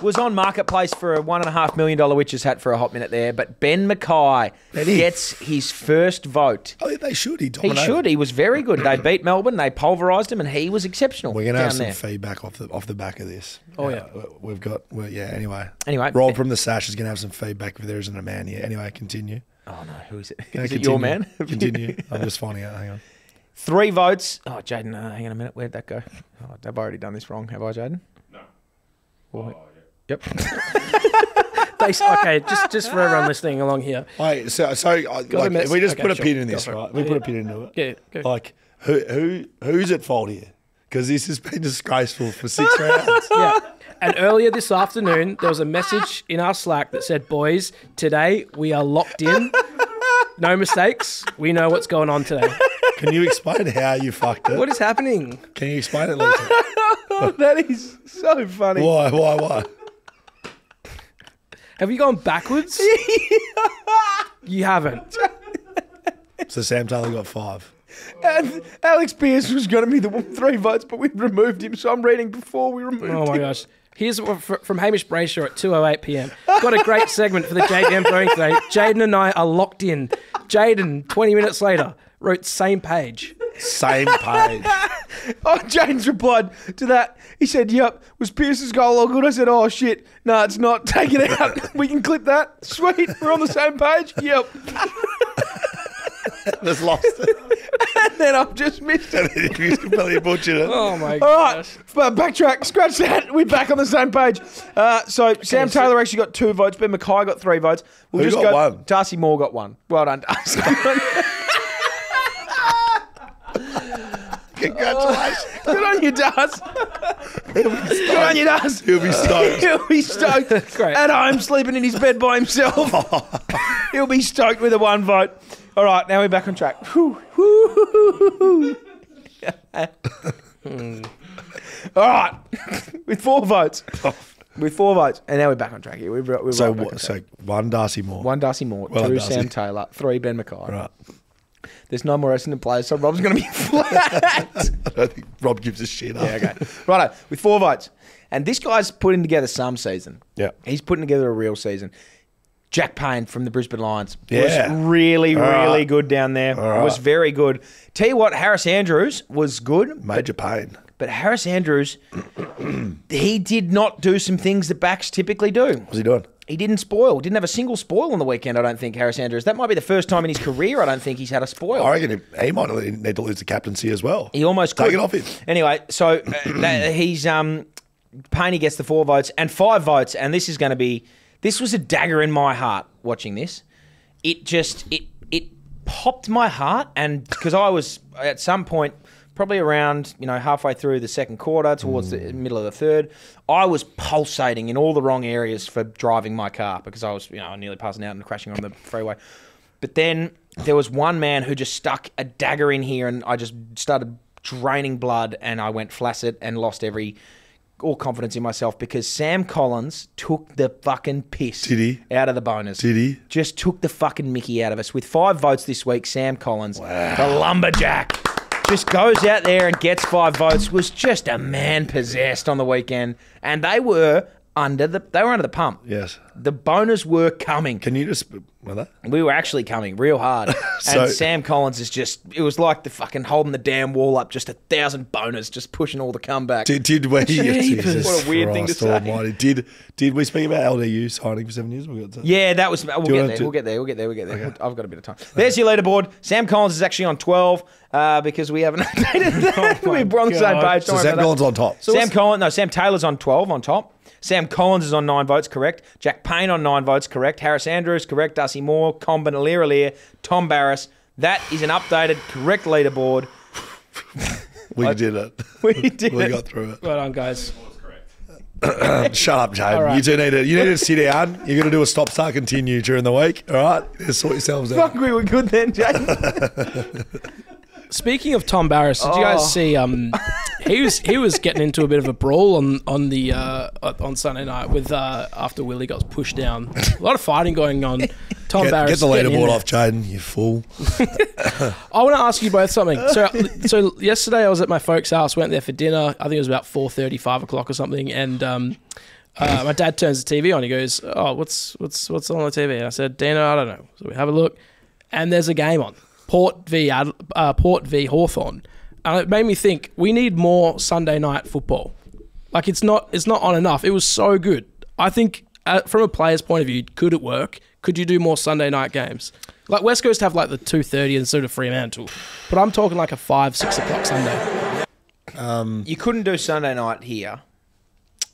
was on Marketplace for a $1.5 million witches hat for a hot minute there. But Ben Mackay gets his first vote. I think they should. He He dominated. should. He was very good. They beat Melbourne. They pulverised him, and he was exceptional. We're going to have down some there. feedback off the back of this. Oh, yeah. We've got, anyway. Anyway. Rob from the Sash is going to have some feedback if there isn't a man here. Anyway, continue. Oh no, who is it? No, Is it your man? Continue. I'm just finding out. Hang on. 3 votes. Oh, Jaiden, hang on a minute. Where'd that go? Oh, I've already done this wrong. Have I, Jaiden? No. Yep. Okay, just for everyone listening along here. Hey, so like, mess- if we just okay, put a sure. pin in Go this, for it. right? We put a pin into it. Yeah, go. Like, who's at fault here? Because this has been disgraceful for 6 rounds. Yeah. And earlier this afternoon, there was a message in our Slack that said, boys, today we are locked in. No mistakes. We know what's going on today. Can you explain how you fucked it? What is happening? Can you explain it, Lisa? That is so funny. Why? Have you gone backwards? You haven't. So Sam Taylor got 5. And Alex Pearce was going to be the 3 votes, but we removed him, so I'm reading before we removed him. Oh my gosh. Here's from Hamish Brayshaw at 2:08 p.m. Got a great segment for the Jaiden Brewing today. Jaiden and I are locked in. Jaiden, 20 minutes later, wrote same page. Same page. Oh, James replied to that. He said, yep, was Pearce's goal all good? I said, oh, shit. No, it's not. Take it out. We can clip that. Sweet. We're on the same page. Yep. Just lost it. And then I've just missed it. He's completely butchered it. Oh my All gosh. right, but backtrack, scratch that. We're back on the same page. So Sam Taylor actually got 2 votes. Ben Mackay got 3 votes. We'll Who just got go. one? Darcy Moore got 1. Well done, Darcy. Congratulations. Good on you, Darcy. Good on you, Darcy. He'll be stoked. He'll be stoked. Great. At home, sleeping in his bed by himself. He'll be stoked with a 1 vote. All right, now we're back on track. Whew. All right, with 4 votes. With 4 votes, and now we're back on track here. We're So, right back on track. 1 Darcy Moore. 1 Darcy Moore, Well 2 done, Darcy. Sam Taylor, 3 Ben Mackay. Right. There's no more Essendon players, so Rob's going to be flat. I don't think Rob gives a shit. Yeah, okay. Righto, with 4 votes. And this guy's putting together some season. Yeah. He's putting together a real season. Jack Payne from the Brisbane Lions Yeah. was really, All really right. good down there. All right. Was very good. Tell you what, Harris Andrews was good. Major pain. But Harris Andrews, he did not do some things that backs typically do. What's he doing? He didn't spoil. Didn't have a single spoil on the weekend, I don't think, Harris Andrews. That might be the first time in his career I don't think he's had a spoil. I reckon he might need to lose the captaincy as well. He almost could. Take it off him. Anyway, so he's Paney gets the 4 votes and 5 votes, and this is going to be. This was a dagger in my heart watching this. It popped my heart, and because I was at some point, probably around halfway through the second quarter, towards the middle of the third, I was pulsating in all the wrong areas for driving my car because I was nearly passing out and crashing on the freeway. But then there was one man who just stuck a dagger in here, and I just started draining blood, and I went flaccid and lost all confidence in myself because Sam Collins took the fucking piss Did he? out of the boners. Did he? Just took the fucking mickey out of us. With 5 votes this week, Sam Collins, the lumberjack, just goes out there and gets 5 votes. Was just a man possessed on the weekend, and they were under the pump. Yes. The boners were coming. Can you just... Well, that? We were actually coming real hard. So- and Sam Collins is just... It was like the fucking holding the damn wall up, just 1,000 boners, just pushing all the comeback. Did we... Jesus What a weird thing to Christ say. Almighty. Did we speak about LDU signing for 7 years? We got to... Yeah, that was... We'll get there. Okay. I've got a bit of time. There's your leaderboard. Sam Collins is actually on 12 because we haven't updated that. We're on the same page. So Don't worry Sam about Collins that. on top. Sam Taylor's on 12 on top. Sam Collins is on 9 votes, correct. Jack Payne on 9 votes, correct. Harris Andrews, correct. Darcy Moore, Comben Aliir, Tom Barris. That is an updated, correct leaderboard. We did it. We did We it. got through it. Well done, guys. Shut up, Jaiden. right. You two need to sit down. You're going to do a stop, start, continue during the week. All right? Just sort yourselves out. Fuck, we were good then, Jay. Speaking of Tom Barris, did you guys see? He was getting into a bit of a brawl on Sunday night with after Willie got pushed down. A lot of fighting going on. Tom Barris. Get the getting in leaderboard there. off, Jaiden, you fool. I want to ask you both something. So yesterday I was at my folks' house, went there for dinner. I think it was about 4:30, 5 o'clock or something, and my dad turns the TV on. He goes, "Oh, what's on the TV?" And I said, "Dino, I don't know." So we have a look, and there's a game on. Port v Hawthorn, and it made me think we need more Sunday night football. Like it's not on enough. It was so good. I think from a player's point of view, could it work? Could you do more Sunday night games? Like West Coast have like the 2:30 instead of Fremantle, but I'm talking like a 5, 6 o'clock Sunday. You couldn't do Sunday night here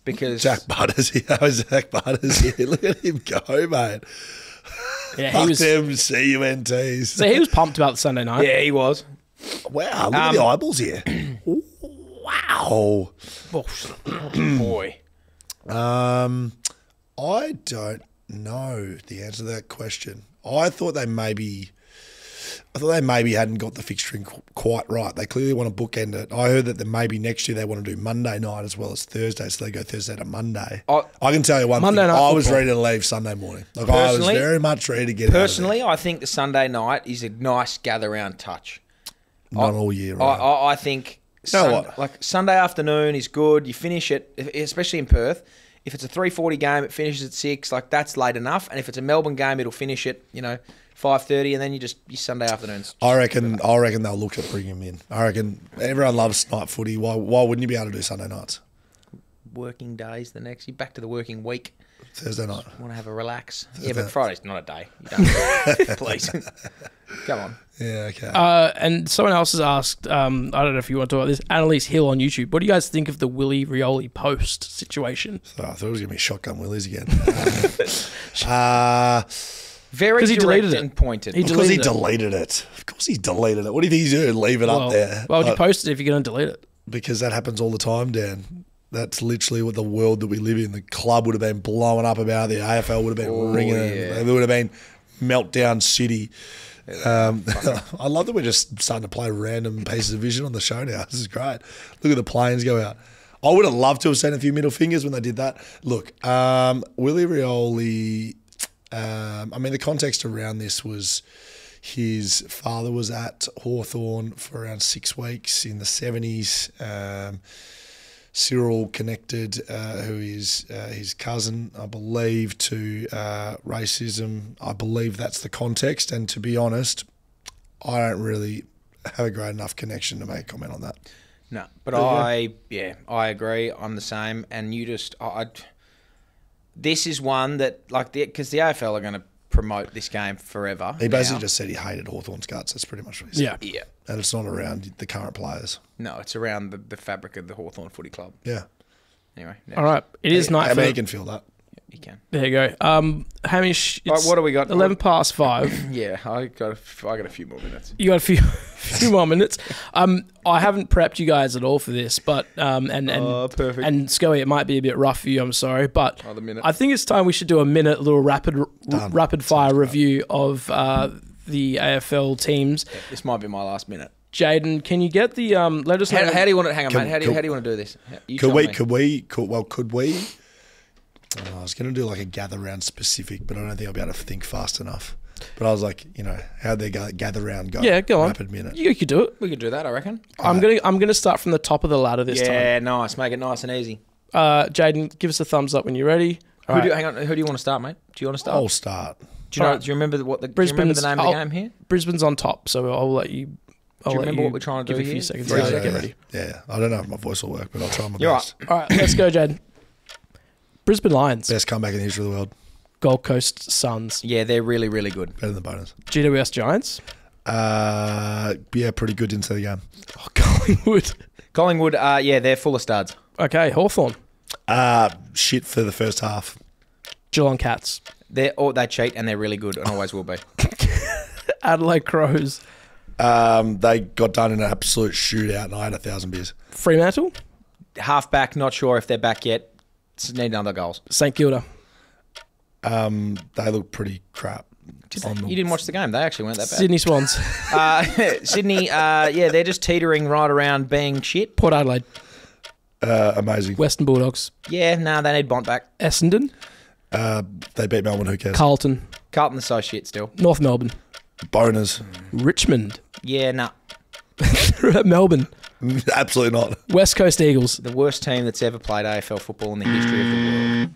because Jack Butters here. Zach Butters here. Look at him go, mate. Yeah, Fuck he was. them CUNTs. So he was pumped about the Sunday night. Yeah, he was. Wow, look at the eyeballs here. Wow. Boy. I don't know the answer to that question. I thought they maybe hadn't got the fixturing quite right. They clearly want to bookend it. I heard that maybe next year they want to do Monday night as well as Thursday, so they go Thursday to Monday. I can tell you one Monday thing. night I was football. ready to leave Sunday morning. Like I was Personally- very much ready to get out of Personally, I think the Sunday night is a nice gather-round touch. not all year. Right? I think what? like Sunday afternoon is good. You finish it, especially in Perth. If it's a 3:40 game, it finishes at 6. Like that's late enough. And if it's a Melbourne game, it'll finish at 5:30, and then your Sunday afternoons. I reckon they'll look at bringing him in. I reckon everyone loves night footy. Why wouldn't you be able to do Sunday nights? Working days the next. You're back to the working week. Thursday night. Want to have a relax? Yeah, but Friday's not a day. You don't. Please, come on. Yeah, okay. And someone else has asked, I don't know if you want to talk about this, Annalise Hill on YouTube. What do you guys think of the Willie Rioli post situation? So I thought it was going to be Shotgun Willies again. Very he direct deleted and pointed. Because he deleted it. Of course he deleted it. What do you think he's doing? Leave it up there. Why would you post it if you're going to delete it? Because that happens all the time, Dan. That's literally what the world that we live in. The club would have been blowing up about it. The AFL would have been ringing it. It would have been meltdown city. I love that we're just starting to play random pieces of vision on the show now. This is great. Look at the planes go out. I would have loved to have seen a few middle fingers when they did that. Look, Willie Rioli, the context around this was his father was at Hawthorn for around 6 weeks in the 70s. Cyril connected, who is his cousin, I believe, to racism. I believe that's the context. And to be honest, I don't really have a great enough connection to make a comment on that. No, but I agree. I'm the same. And you just, this is one that, because the AFL are going to promote this game forever. He basically just said he hated Hawthorn's guts. That's pretty much what he said. Yeah. And it's not around the current players. No, it's around the fabric of the Hawthorn Footy Club. Yeah. Anyway. All right. It is night. He can feel that. You can. There you go. Hamish, it's what do we got? 5:11. Yeah, I got a few more minutes. You got a few more minutes. I haven't prepped you guys at all for this, but perfect. And Scully, it might be a bit rough for you. I'm sorry, but the minute. I think it's time we should do a little rapid fire review of the AFL teams. Yeah, this might be my last minute. Jaiden, can you get the let us know? How do you want to hang on, mate? How do you want to do this? Could we? I was going to do like a gather round specific, but I don't think I'll be able to think fast enough. But I was like, how'd they gather round go? Yeah, go on. Rapid minute. You could do it. We could do that, I reckon. I'm gonna start from the top of the ladder this time. Yeah, nice. Make it nice and easy. Jaiden, give us a thumbs up when you're ready. Who do you want to start, mate? Do you want to start? I'll start. Do you remember the name of the game here? Brisbane's on top, so I'll let you. Do you remember what we're trying to do give here? a few seconds. Get ready. Yeah, I don't know if my voice will work, but I'll try my You're best. All right, let's go, Jaiden. Brisbane Lions. Best comeback in the history of the world. Gold Coast Suns. Yeah, they're really, really good. Better than bonus. GWS Giants. Pretty good into the game. Oh, Collingwood. Collingwood, they're full of studs. Okay, Hawthorn. Shit for the first half. Geelong Cats. They cheat and they're really good and always will be. Adelaide Crows. They got done in an absolute shootout and I had 1,000 beers. Fremantle. Halfback, not sure if they're back yet. Need another goals. St Kilda. They look pretty crap. You didn't watch the game. They actually weren't that bad. Sydney Swans. Sydney, they're just teetering right around being shit. Port Adelaide. Amazing. Western Bulldogs. Yeah, they need Bont back. Essendon. They beat Melbourne, who cares? Carlton. Carlton's so shit still. North Melbourne. Boners. Richmond. Yeah, nah. Melbourne. Absolutely not. West Coast Eagles. The worst team that's ever played AFL football in the history of the world.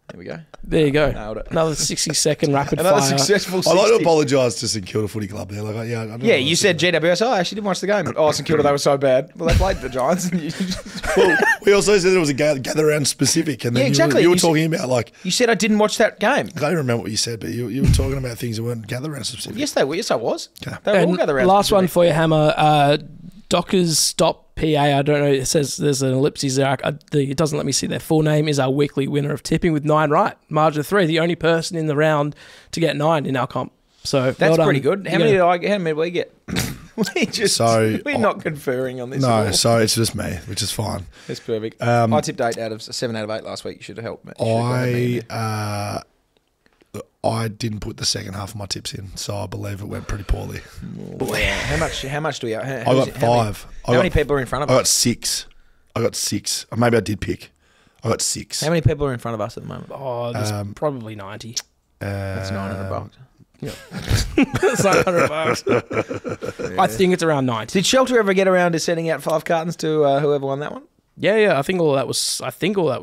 There we go. There you go. Nailed it. Another 60-second rapid Another fire. successful 60. I'd like to apologise to St Kilda Footy Club there. Yeah, you said GWS. I actually didn't watch the game. Oh, St Kilda, they were so bad. Well, they played the Giants. Well, we also said it was a gather round specific, and then exactly. You were talking about you said I didn't watch that game. I don't remember what you said, but you were talking about things that weren't gather round specific. Yes, they were. Yes, I was. Okay. They were all And gather round. last one for you, Hammer. Dockers Stop PA. I don't know. It says there's an ellipses there. It doesn't let me see their full name. Is our weekly winner of tipping with 9 right. Margin of 3. The only person in the round to get 9 in our comp. So that's pretty good. How many did we get? We're not conferring on this. No, so it's just me, which is fine. That's perfect. I tipped 7 out of 8 last week. You should have helped me. I didn't put the second half of my tips in, so I believe it went pretty poorly. How much do we have? I got 5. How many people are in front of us? I got 6. Or maybe I did pick. I got 6. How many people are in front of us at the moment? Oh, there's probably 90. That's $900. Yeah. It's like $100. I think it's around 90. Did Shelter ever get around to sending out 5 cartons to whoever won that one? Yeah. I think all that was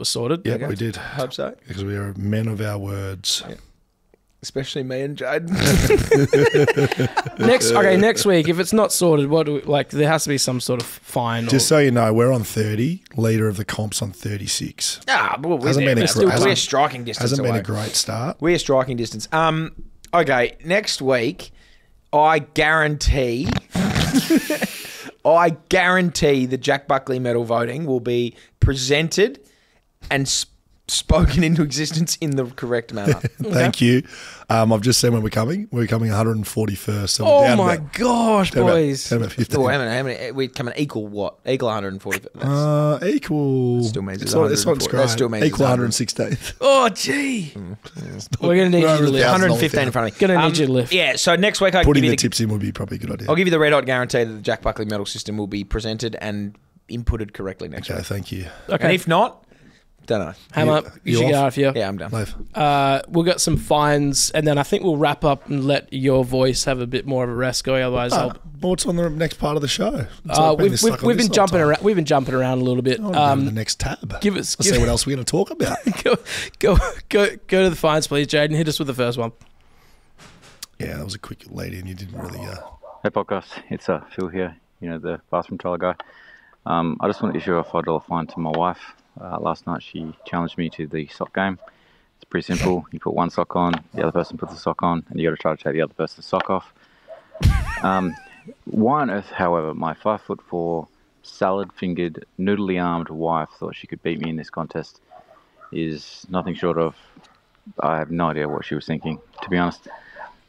sorted. Yeah, we did. Hope so. Because we are men of our words. Yeah. Especially me and Jaiden. Next week, if it's not sorted, there has to be some sort of fine. Just so you know, we're on 30. Leader of the comp's on 36. Well, we're striking distance Hasn't away. been a great start. We're striking distance. Okay, next week, I guarantee the Jack Buckley medal voting will be presented and spoken into existence in the correct manner. Thank you. I've just seen when we're coming. We're coming 141st. So Oh down my about, gosh, boys! Down about 15. Oh, how many? We're coming equal what? Equal 140. Equal. Still means it's It's not 140. That still means equal it's 116th. Oh gee, we're gonna need you to lift. 115 in front of me. Gonna need you to lift. Yeah. So next week I Putting give the you tips in would be probably a good idea. I'll give you the red hot guarantee that the Jack Buckley medal system will be presented and inputted correctly next Okay, week. thank you. Okay. And if not, don't know. Hammer, you should get out of here. Yeah, I'm done. Leave. We'll get some fines, and then I think we'll wrap up and let your voice have a bit more of a rest go. Otherwise, What's on the next part of the show? we've been jumping around. We've been jumping around a little bit. Go to the next tab. Let's see what else we're going to talk about. go to the fines, please, Jaiden. Hit us with the first one. Yeah, that was a quick lead in. You didn't really... Hey podcast, it's Phil here, the bathroom trial guy. I just want to issue a $5 fine to my wife. Last night she challenged me to the sock game. It's pretty simple. You put one sock on, the other person puts the sock on, and you got to try to take the other person's sock off. Why on earth, however, my 5'4", salad-fingered, noodly-armed wife thought she could beat me in this contest is nothing short of... I have no idea what she was thinking, to be honest.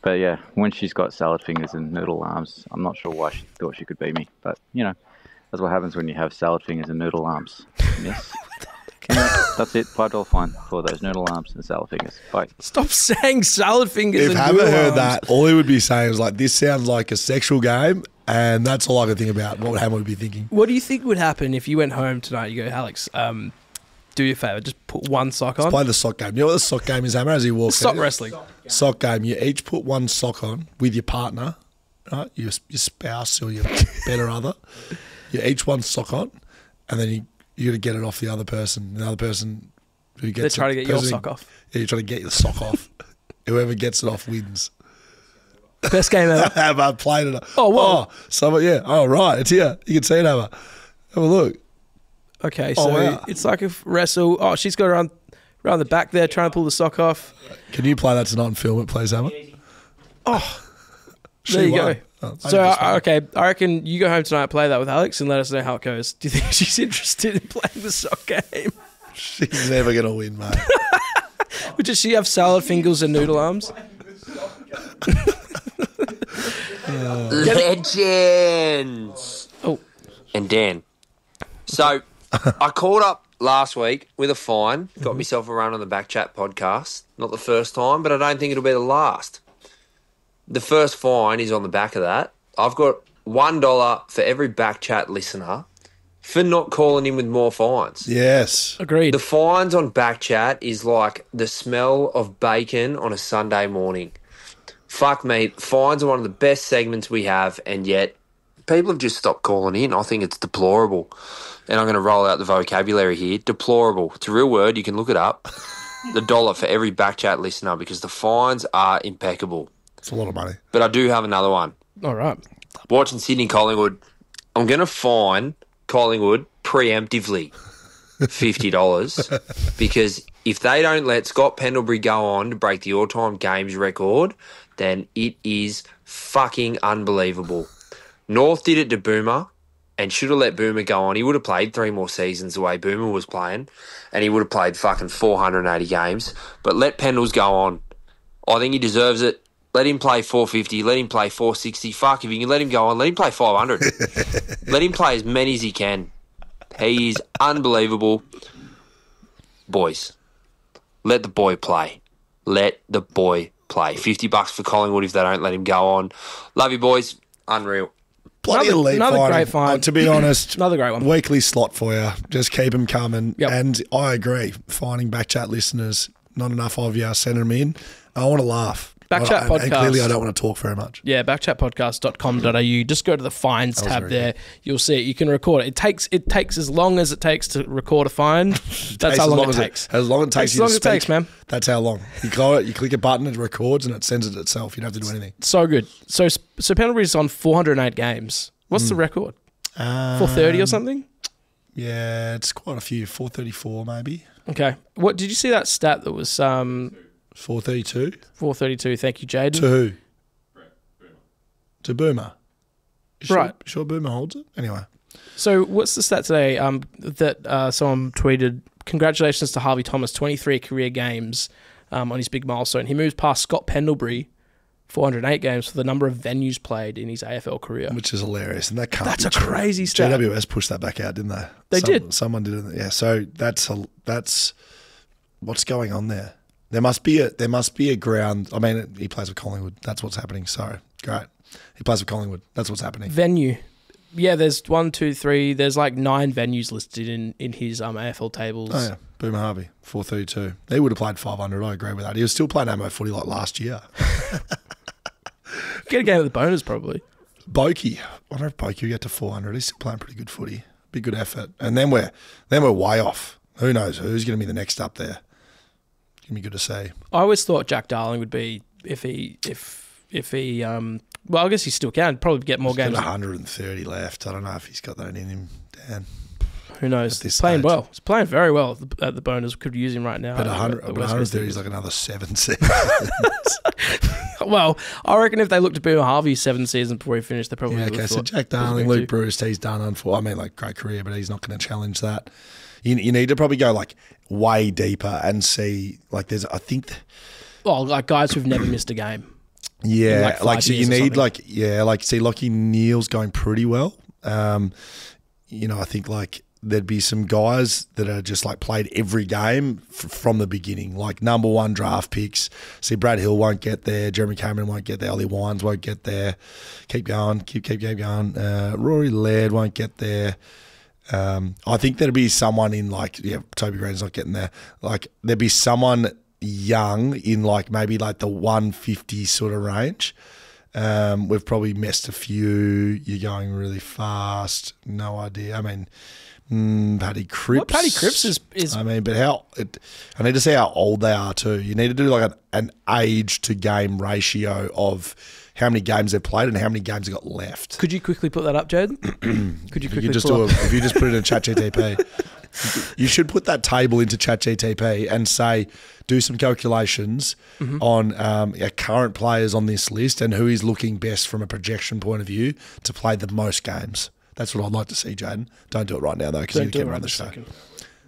But yeah, when she's got salad fingers and noodle arms, I'm not sure why she thought she could beat me. But, that's what happens when you have salad fingers and noodle arms. Yes. That's it. $5 fine for those noodle arms and salad fingers. Bye. Stop saying salad fingers. If Hammer heard that, all he would be saying is like, this sounds like a sexual game, and that's all I could think about. What Hammer would be thinking. What do you think would happen if you went home tonight? You go, Alex, do you a favour, just put one sock on. Play the sock game. You know what the sock game is, Hammer? As he walks Sock out? wrestling. Sock game. You each put one sock on with your partner, right? Your spouse or your better other. You each one sock on, and then you got to get it off the other person. The other person who gets They're trying to get your sock off. Yeah, you're trying to get your sock off. Whoever gets it off wins. Best game ever. I've played it. Oh, whoa. Oh, right. It's here. You can see it, Hammer. Have a look. Okay, so it's like a wrestle. Oh, she's got around the back there trying to pull the sock off. Can you play that tonight and film it, please, Hammer? Oh, there you go. Oh, so, I reckon you go home tonight, play that with Alex, and let us know how it goes. Do you think she's interested in playing the sock game? She's never going to win, mate. Does she have salad fingers and noodle arms? Legends! Oh. And Dan. So, I called up last week with a fine, got myself a run on the BackChat podcast. Not the first time, but I don't think it'll be the last. The first fine is on the back of that. I've got $1 for every BackChat listener for not calling in with more fines. Yes. Agreed. The fines on BackChat is like the smell of bacon on a Sunday morning. Fuck me, fines are one of the best segments we have, and yet people have just stopped calling in. I think it's deplorable. And I'm going to roll out the vocabulary here. Deplorable. It's a real word. You can look it up. The $1 for every BackChat listener, because the fines are impeccable. It's a lot of money. But I do have another one. All right. Watching Sydney Collingwood, I'm going to fine Collingwood preemptively $50 because if they don't let Scott Pendlebury go on to break the all-time games record, then it is fucking unbelievable. North did it to Boomer and should have let Boomer go on. He would have played 3 more seasons the way Boomer was playing, and he would have played fucking 480 games. But let Pendles go on. I think he deserves it. Let him play 450. Let him play 460. Fuck, if you can let him go on, let him play 500. Let him play as many as he can. He is unbelievable. Boys, let the boy play. Let the boy play. $50 for Collingwood if they don't let him go on. Love you, boys. Unreal. Bloody elite another fine. great fine. To be honest, Another great one. Weekly slot for you. Just keep them coming. Yep. And I agree. Finding BackChat listeners, not enough of you are sending them in. I want to laugh. BackChat Podcast. And clearly I don't want to talk very much. Yeah, backchatpodcast.com.au. Just go to the fines tab there. You'll see it. You can record it. It takes as long as it takes to record a fine. That's how long it takes. As long as it takes you to speak. As long as it takes, man. That's how long. You click a button, it records, and it sends it itself. You don't have to do anything. So good. So Pendlebury's on 408 games. What's the record? 430 or something? Yeah, it's quite a few. 434 maybe. Okay. What did you see that stat that was 432? 432. Thank you, Jaiden. To who? To Boomer. Right. Sure Boomer holds it? Anyway. So what's the stat today that someone tweeted? Congratulations to Harvey Thomas, 23 career games on his big milestone. He moves past Scott Pendlebury, 408 games, for the number of venues played in his AFL career. Which is hilarious. And that's a crazy stat. GWS pushed that back out, didn't they? They did. Someone did it. Yeah, so that's what's going on there. There must be a ground. I mean, he plays with Collingwood. That's what's happening. Sorry. Great. He plays with Collingwood. That's what's happening. Venue. Yeah, there's 1, 2, 3. There's like 9 venues listed in his AFL tables. Oh, yeah. Boomer Harvey, 432. He would have played 500. I agree with that. He was still playing AMO footy like last year. Get a game with the bonus, probably. Bokey. I wonder if Bokey will get to 400. He's still playing pretty good footy. Be good effort. And then we're way off. Who knows who's going to be the next up there? It's going to be good to see. I always thought Jack Darling would be if he well, I guess he still can probably get more games. He's got 130 left. I don't know if he's got that in him, Dan. Who knows? He's playing well. He's playing very well at the bonus. Could use him right now. But 130 is like another 7 seasons. Well, I reckon if they looked at Boomer Harvey's 7 seasons before he finished, they probably would have thought. So Jack Darling, Luke Bruce, he's done great career, but he's not going to challenge that. You need to probably go like way deeper and see like there's like guys who've never missed a game. Yeah, like so you need see Lockie Neal's going pretty well. I think like there'd be some guys that are just like played every game from the beginning, like number 1 draft picks. See, Brad Hill won't get there. Jeremy Cameron won't get there. Ollie Wines won't get there. Keep going. Keep going. Rory Laird won't get there. I think there'd be someone in Toby Green's not getting there. Like there'd be someone young in like maybe like the 150 sort of range. We've probably missed a few. You're going really fast. No idea. I mean, Paddy Cripps. What Paddy Cripps is. I mean, but I need to see how old they are too. You need to do like an age to game ratio of how many games they've played and how many games they've got left. Could you quickly put that up, Jaiden? Could you quickly if you just put it in ChatGTP, you should put that table into ChatGTP and say, do some calculations on current players on this list and who is looking best from a projection point of view to play the most games. That's what I'd like to see, Jaiden. Don't do it right now, though, because you can run the show.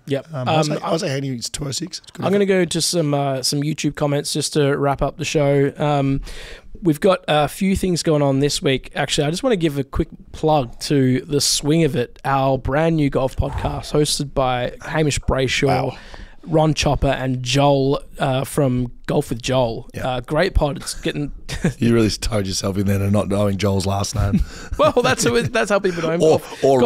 Yep. I was handing it's 206. I'm going to go to some YouTube comments just to wrap up the show. We've got a few things going on this week. Actually, I just want to give a quick plug to The Swing of It, our brand new golf podcast hosted by Hamish Brayshaw, Ron Chopper, and Joel from Golf with Joel. Yeah. Great pod. It's getting... You really towed yourself in there to not knowing Joel's last name. Well, that's how people know him. or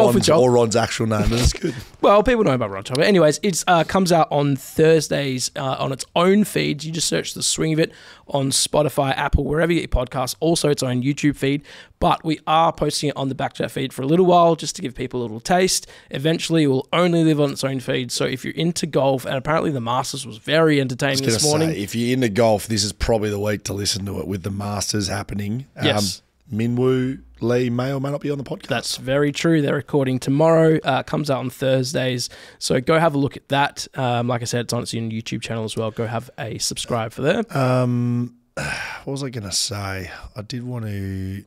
Ron's actual name. That's good. Well, people know about Ron Chopper. Anyways, it comes out on Thursdays on its own feed. You just search The Swing of It on Spotify, Apple, wherever you get your podcasts. Also, its own YouTube feed. But we are posting it on the BackChat feed for a little while just to give people a little taste. Eventually, it will only live on its own feed. So if you're into golf, and apparently the Masters was very entertaining this morning. If you're into golf, this is probably the week to listen to it with the Masters happening. Yes. Minwoo Lee may or may not be on the podcast. That's very true. They're recording tomorrow. Comes out on Thursdays. So go have a look at that. Like I said, it's on its own YouTube channel as well. Go have a subscribe for there. What was I going to say? I did want to...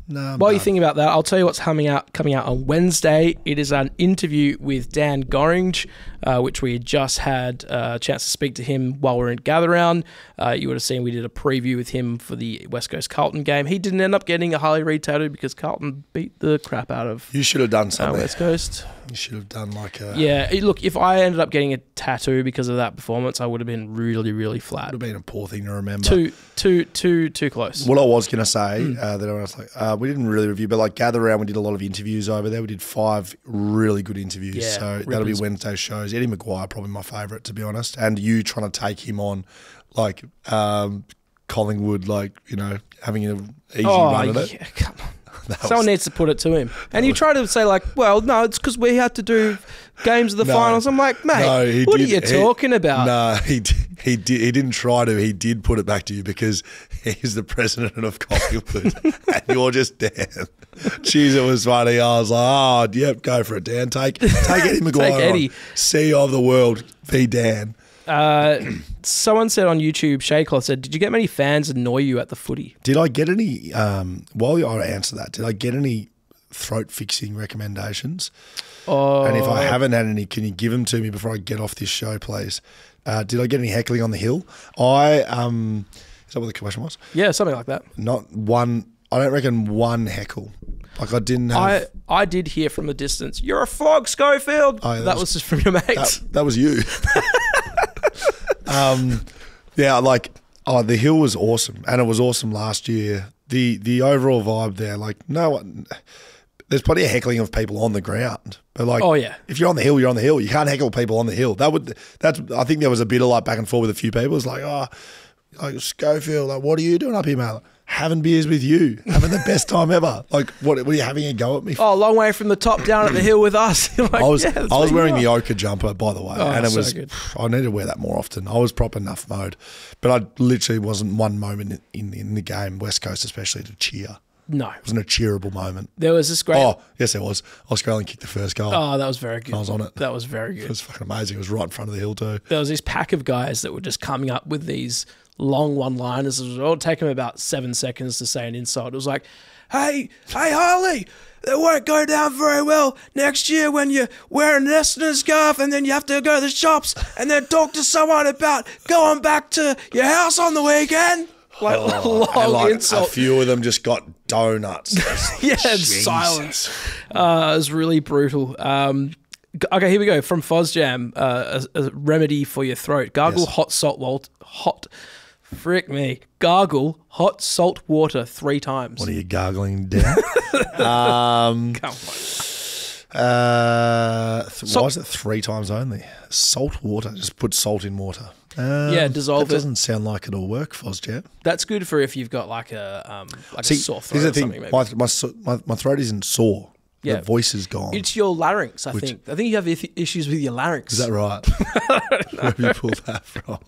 While you're thinking about that, I'll tell you what's coming out on Wednesday. It is an interview with Dan Gorringe, which we had just had a chance to speak to him while we were in Gather Round. You would have seen we did a preview with him for the West Coast Carlton game. He didn't end up getting a Harley Reid tattoo because Carlton beat the crap out of You should have done something. West Coast. You should have done like a... Yeah, look, if I ended up getting a tattoo because of that performance, I would have been really, really flat. Would have been a poor thing to remember. Too close. What I was going to say, that I was like, we didn't really review, but like Gather Round, we did a lot of interviews over there. We did 5 really good interviews. Yeah, so that'll be Wednesday's shows. Eddie Maguire, probably my favourite, to be honest. And you trying to take him on, like, Collingwood, having an easy run at it. Yeah, come on. Someone needs to put it to him. And you try to say, well, no, it's because we had to do games of the finals. I'm like, mate, what are you talking about? No, he didn't try to. He did put it back to you because he's the president of Schofield. And you're just Dan. Jeez, it was funny. I was like, yep, go for it, Dan. Take Eddie Maguire Take Eddie. CEO of the world, v Dan. Someone said on YouTube, Shaycloth said, did you get many fans annoy you at the footy? Did I get any, while I answer that, did I get any throat fixing recommendations? And if I haven't had any, can you give them to me before I get off this show, please? Did I get any heckling on the hill? Is that what the question was? Yeah, something like that. Not one, I don't reckon one heckle. I didn't have... I did hear from the distance, you're a flog, Schofield. Oh, that was just from your mates. That was you. The hill was awesome, and it was awesome last year. The overall vibe there, there's plenty of heckling of people on the ground, but if you're on the hill, you're on the hill. You can't heckle people on the hill. I think there was a bit of back and forth with a few people. It's Schofield, what are you doing up here, mate? Having beers with you, having the best time ever. What are you having a go at me for? Oh, long way from the top down at the hill with us. I was wearing the ochre jumper, by the way, and it was. Good. I need to wear that more often. I was proper enough mode, but I literally wasn't one moment in the game, West Coast especially, to cheer. No, it wasn't a cheerable moment. There was this great. Oh, yes, there was. Australia kicked the first goal. Oh, that was very good. I was on it. That was very good. It was fucking amazing. It was right in front of the hill too. There was this pack of guys that were just coming up with these long one-liners. It would take them about 7 seconds to say an insult. It was like, hey, Harley, it won't go down very well next year when you wear an Essendon scarf and then you have to go to the shops and then talk to someone about going back to your house on the weekend. Long insult. A few of them just got donuts. Yeah, silence. It was really brutal. Okay, here we go. From FozJam, a remedy for your throat. Gargle Gargle hot salt water 3 times. What are you gargling down? Come on. Why is it 3 times only? Salt water. Just put salt in water. Dissolve it. That doesn't sound like it'll work, FozJam. That's good for if you've got a sore throat here's the or thing. something. Maybe. My throat isn't sore. Yeah. The voice is gone. It's your larynx, I think. I think you have issues with your larynx. Is that right? Where have you pulled that from?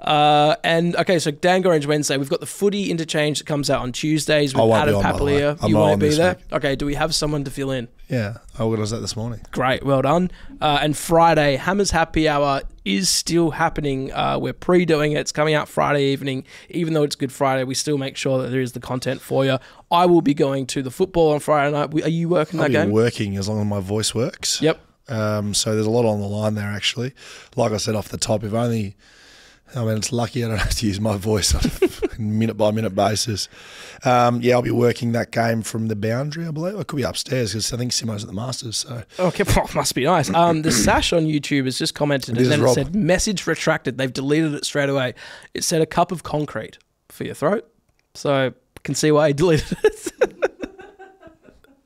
So Dan Gorenge Wednesday, we've got the footy interchange that comes out on Tuesdays with Adam Papalia. You won't be there? Week. Okay, do we have someone to fill in? Yeah, I organised that this morning. Great, well done. And Friday, Hammer's Happy Hour is still happening. We're pre-doing it. It's coming out Friday evening. Even though it's Good Friday, we still make sure that there is the content for you. I will be going to the football on Friday night. Are you working that game? I'll be working as long as my voice works. Yep. So there's a lot on the line there, actually. Like I said off the top, it's lucky I don't have to use my voice on a minute-by-minute basis. I'll be working that game from the boundary, I believe. I could be upstairs because I think Simo's at the Masters. So okay, must be nice. The Sash on YouTube has just commented and then it said, message retracted. They've deleted it straight away. It said a cup of concrete for your throat. So I can see why he deleted it.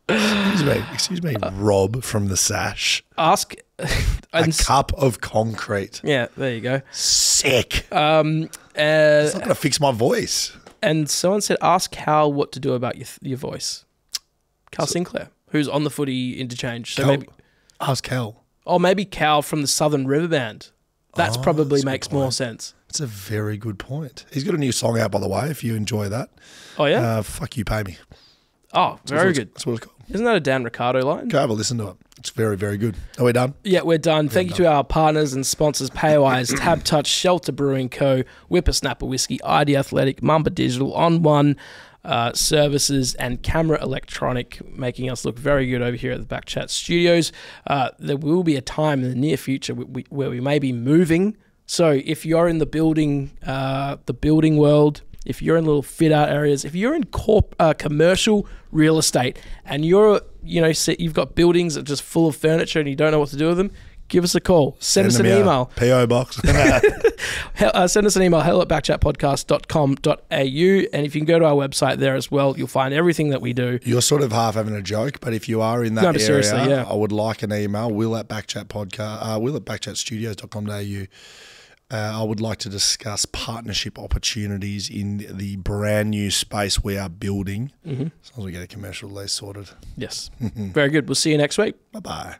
Excuse me, Rob from the Sash. Ask... a cup of concrete. Yeah, there you go. Sick. It's not going to fix my voice. And someone said, ask Cal what to do about your voice. Cal Sinclair, who's on the footy interchange. So ask Cal. Or maybe Cal from the Southern River Band. That's probably makes more sense. It's a very good point. He's got a new song out, by the way, if you enjoy that. Oh, yeah? Fuck You, Pay Me. Oh, very good. That's what it's called. Isn't that a Dan Ricciardo line? Go have a listen to it. It's very, very good. Are we done? Yeah, we're done. Thank you to our partners and sponsors, Paywise, TABtouch, Shelter Brewing Co., Whippersnapper Whisky, ID Athletic, Mamba Digital, On One Services, and Camera Electronic, making us look very good over here at the BackChat studios. There will be a time in the near future where we may be moving. So if you're in the building world, if you're in little fit out areas, if you're in commercial real estate and you've got buildings that are just full of furniture and you don't know what to do with them, give us a call. Send us an email. P.O. box. Send us an email, hello@backchatpodcast.com.au. And if you can go to our website there as well, you'll find everything that we do. You're sort of half having a joke, but if you are in that area, seriously, yeah. I would like an email, will@backchatstudios.com.au. I would like to discuss partnership opportunities in the brand new space we are building. As long as we get a commercial lease sorted. Yes. Very good. We'll see you next week. Bye-bye.